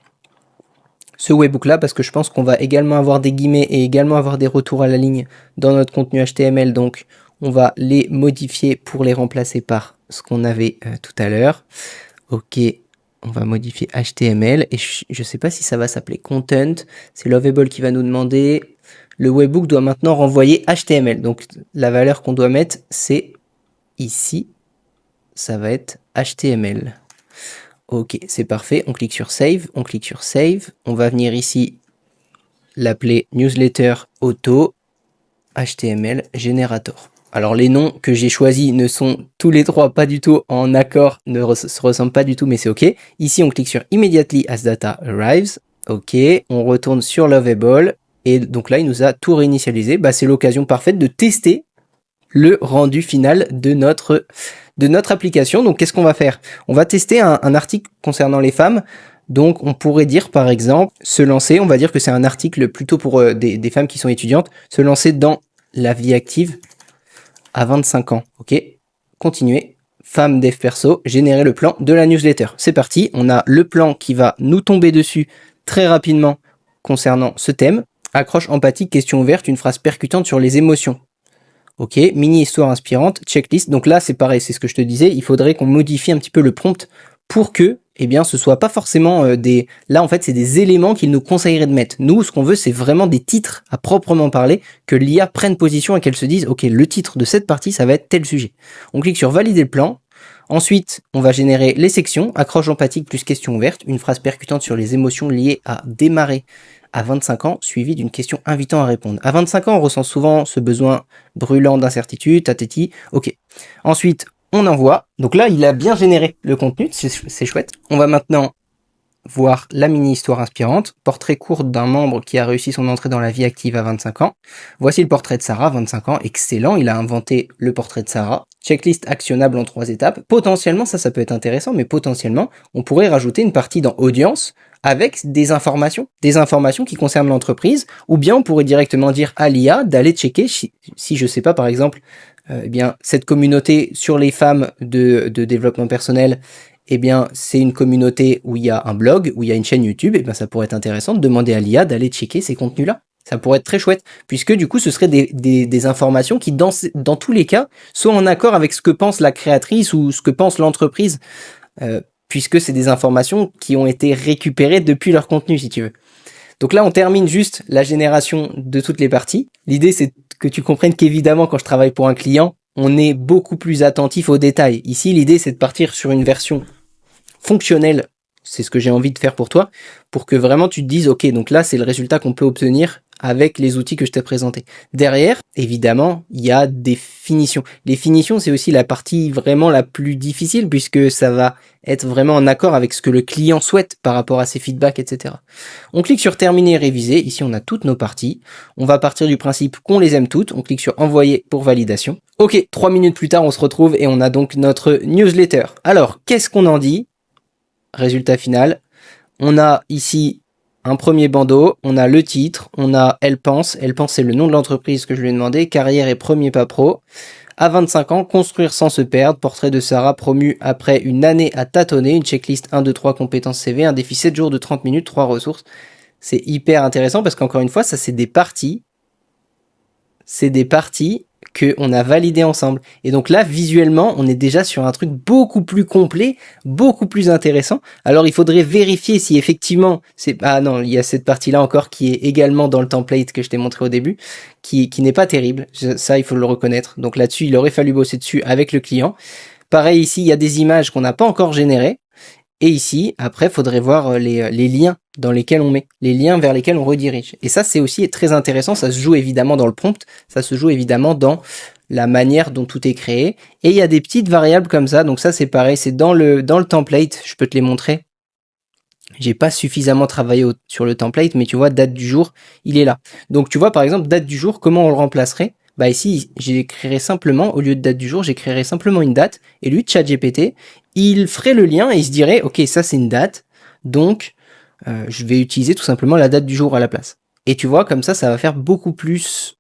ce webhook là parce que je pense qu'on va également avoir des guillemets et également avoir des retours à la ligne dans notre contenu HTML. Donc on va les modifier pour les remplacer par ce qu'on avait tout à l'heure. Ok. On va modifier HTML et je sais pas si ça va s'appeler content. C'est Lovable qui va nous demander. Le webhook doit maintenant renvoyer HTML. Donc la valeur qu'on doit mettre, c'est ici. Ça va être HTML. Ok, c'est parfait. On clique sur Save. On clique sur Save. On va venir ici l'appeler Newsletter Auto HTML Generator. Alors les noms que j'ai choisis ne sont tous les 3 pas du tout en accord, ne se ressemblent pas du tout, mais c'est ok. Ici on clique sur Immediately as data arrives. Ok, on retourne sur Lovable et donc là il nous a tout réinitialisé. C'est l'occasion parfaite de tester le rendu final de notre application. Donc qu'est-ce qu'on va faire? On va tester un article concernant les femmes. Donc on pourrait dire par exemple se lancer, on va dire que c'est un article plutôt pour des femmes qui sont étudiantes, se lancer dans la vie active à 25 ans. Ok, continuer. Femme dev perso, générer le plan de la newsletter. C'est parti, on a le plan qui va nous tomber dessus très rapidement concernant ce thème. Accroche empathique, question ouverte, une phrase percutante sur les émotions. Ok, mini histoire inspirante, checklist. Donc là, c'est pareil, c'est ce que je te disais, il faudrait qu'on modifie un petit peu le prompt pour que, ce soit pas forcément des... Là, en fait, c'est des éléments qu'il nous conseillerait de mettre. Nous, ce qu'on veut, c'est vraiment des titres à proprement parler, que l'IA prenne position et qu'elle se dise, ok, le titre de cette partie, ça va être tel sujet. On clique sur valider le plan. Ensuite, on va générer les sections, accroche empathique plus question ouverte, une phrase percutante sur les émotions liées à démarrer à 25 ans, suivi d'une question invitant à répondre. À 25 ans, on ressent souvent ce besoin brûlant d'incertitude, tatati, ok. Ensuite, on envoie. Donc là, il a bien généré le contenu, c'est chouette. On va maintenant voir la mini-histoire inspirante. Portrait court d'un membre qui a réussi son entrée dans la vie active à 25 ans. Voici le portrait de Sarah, 25 ans. Excellent, il a inventé le portrait de Sarah. Checklist actionnable en 3 étapes. Potentiellement, ça peut être intéressant, mais potentiellement, on pourrait rajouter une partie dans audience avec des informations qui concernent l'entreprise, ou bien on pourrait directement dire à l'IA d'aller checker si je sais pas, par exemple, cette communauté sur les femmes de développement personnel eh bien, c'est une communauté où il y a un blog, où il y a une chaîne YouTube, eh bien, ça pourrait être intéressant de demander à l'IA d'aller checker ces contenus-là. Ça pourrait être très chouette, puisque du coup, ce seraient des informations qui, dans tous les cas, sont en accord avec ce que pense la créatrice ou ce que pense l'entreprise, puisque c'est des informations qui ont été récupérées depuis leur contenu, si tu veux. Donc là, on termine juste la génération de toutes les parties. L'idée, c'est que tu comprennes qu'évidemment, quand je travaille pour un client, on est beaucoup plus attentif aux détails. Ici, l'idée, c'est de partir sur une version fonctionnelle. C'est ce que j'ai envie de faire pour toi, pour que vraiment tu te dises, ok, donc là, c'est le résultat qu'on peut obtenir avec les outils que je t'ai présentés. Derrière, évidemment, il y a des finitions. Les finitions, c'est aussi la partie vraiment la plus difficile, puisque ça va être vraiment en accord avec ce que le client souhaite par rapport à ses feedbacks, etc. On clique sur terminer et réviser. Ici, on a toutes nos parties. On va partir du principe qu'on les aime toutes. On clique sur envoyer pour validation. Ok, 3 minutes plus tard, on se retrouve et on a donc notre newsletter. Alors, qu'est-ce qu'on en dit? Résultat final. On a ici un premier bandeau, on a le titre, on a Elle pense c'est le nom de l'entreprise que je lui ai demandé, carrière et premier pas pro. À 25 ans, construire sans se perdre, portrait de Sarah promu après une année à tâtonner, une checklist 1, 2, 3 compétences CV, un défi 7 jours de 30 minutes, 3 ressources. C'est hyper intéressant parce qu'encore une fois, ça c'est des parties qu'on a validées ensemble. Et donc là, visuellement, on est déjà sur un truc beaucoup plus complet, beaucoup plus intéressant. Alors, il faudrait vérifier si effectivement, ah non, il y a cette partie-là encore qui est également dans le template que je t'ai montré au début, qui n'est pas terrible. Ça, il faut le reconnaître. Donc là-dessus, il aurait fallu bosser dessus avec le client. Pareil, ici, il y a des images qu'on n'a pas encore générées. Et ici, après, faudrait voir les liens dans lesquels on met, les liens vers lesquels on redirige. Et ça, c'est aussi très intéressant. Ça se joue évidemment dans le prompt, ça se joue évidemment dans la manière dont tout est créé. Et il y a des petites variables comme ça. Donc ça, c'est pareil, c'est dans le template. Je peux te les montrer. J'ai pas suffisamment travaillé sur le template, mais tu vois, date du jour, il est là. Donc tu vois, par exemple, date du jour, comment on le remplacerait? Bah ici, j'écrirai simplement, au lieu de date du jour, j'écrirai simplement une date, et lui, ChatGPT, il ferait le lien et il se dirait, ok, ça c'est une date, donc je vais utiliser tout simplement la date du jour à la place. Et tu vois, comme ça va faire beaucoup plus,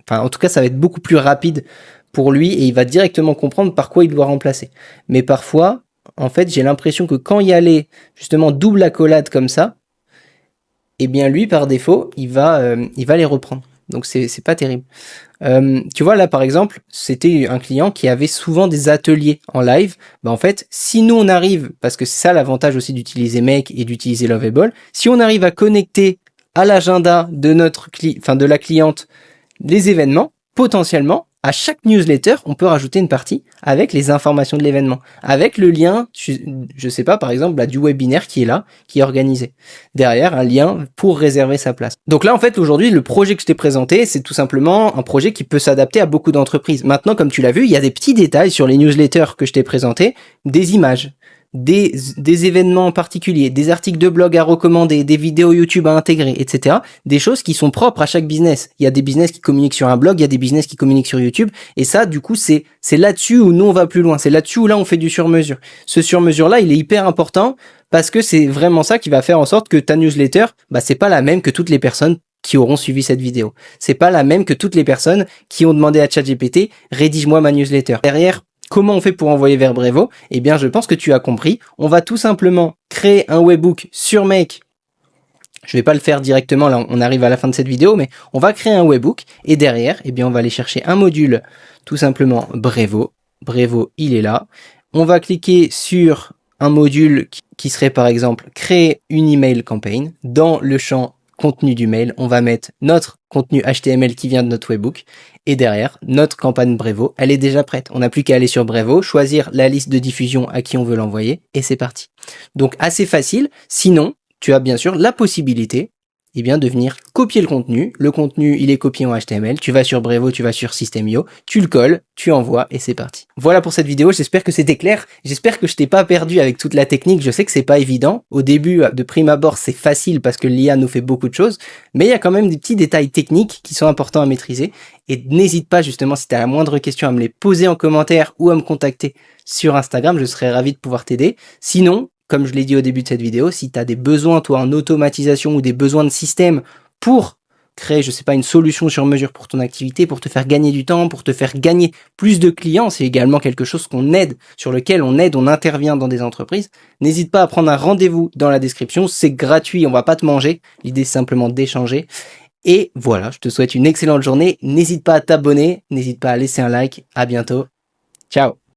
enfin en tout cas, ça va être beaucoup plus rapide pour lui, et il va directement comprendre par quoi il doit remplacer. Mais parfois, en fait, j'ai l'impression que quand il y a les, justement, double accolade comme ça, eh bien lui, par défaut, il va les reprendre. Donc c'est pas terrible. Tu vois là par exemple, c'était un client qui avait souvent des ateliers en live. Bah en fait, si nous on arrive, parce que c'est ça l'avantage aussi d'utiliser Make et d'utiliser Lovable, si on arrive à connecter à l'agenda de de la cliente les événements, potentiellement à chaque newsletter, on peut rajouter une partie avec les informations de l'événement, avec le lien, je sais pas, par exemple, du webinaire qui est là, qui est organisé. Derrière, un lien pour réserver sa place. Donc là, en fait, aujourd'hui, le projet que je t'ai présenté, c'est tout simplement un projet qui peut s'adapter à beaucoup d'entreprises. Maintenant, comme tu l'as vu, il y a des petits détails sur les newsletters que je t'ai présentés, des images, des événements particuliers, des articles de blog à recommander, des vidéos YouTube à intégrer, etc. Des choses qui sont propres à chaque business. Il y a des business qui communiquent sur un blog, il y a des business qui communiquent sur YouTube. Et ça, du coup, c'est là-dessus où nous, on va plus loin. C'est là-dessus où là, on fait du sur-mesure. Ce sur-mesure-là, il est hyper important parce que c'est vraiment ça qui va faire en sorte que ta newsletter, bah, c'est pas la même que toutes les personnes qui auront suivi cette vidéo. C'est pas la même que toutes les personnes qui ont demandé à ChatGPT, rédige-moi ma newsletter. Derrière, comment on fait pour envoyer vers Brevo? Eh bien, je pense que tu as compris. On va tout simplement créer un webbook sur Make. Je vais pas le faire directement, là, on arrive à la fin de cette vidéo, mais on va créer un webbook et derrière, eh bien, on va aller chercher un module, tout simplement Brevo. Brevo, il est là. On va cliquer sur un module qui serait, par exemple, créer une email campaign. Dans le champ contenu du mail, on va mettre notre contenu HTML qui vient de notre webbook. Et derrière, notre campagne Brevo, elle est déjà prête. On n'a plus qu'à aller sur Brevo, choisir la liste de diffusion à qui on veut l'envoyer, et c'est parti. Donc assez facile. Sinon, tu as bien sûr la possibilité de venir copier le contenu. Le contenu, il est copié en HTML. Tu vas sur Brevo, tu vas sur System.io, tu le colles, tu envoies et c'est parti. Voilà pour cette vidéo. J'espère que c'était clair. J'espère que je t'ai pas perdu avec toute la technique. Je sais que c'est pas évident. Au début, de prime abord, c'est facile parce que l'IA nous fait beaucoup de choses. Mais il y a quand même des petits détails techniques qui sont importants à maîtriser. Et n'hésite pas justement, si tu as la moindre question, à me les poser en commentaire ou à me contacter sur Instagram. Je serais ravi de pouvoir t'aider. Sinon, comme je l'ai dit au début de cette vidéo, si tu as des besoins, toi, en automatisation ou des besoins de système pour crée, je sais pas, une solution sur mesure pour ton activité, pour te faire gagner du temps, pour te faire gagner plus de clients. C'est également quelque chose sur lequel on aide, on intervient dans des entreprises. N'hésite pas à prendre un rendez-vous dans la description. C'est gratuit, on va pas te manger. L'idée, c'est simplement d'échanger. Et voilà, je te souhaite une excellente journée. N'hésite pas à t'abonner, n'hésite pas à laisser un like. À bientôt. Ciao.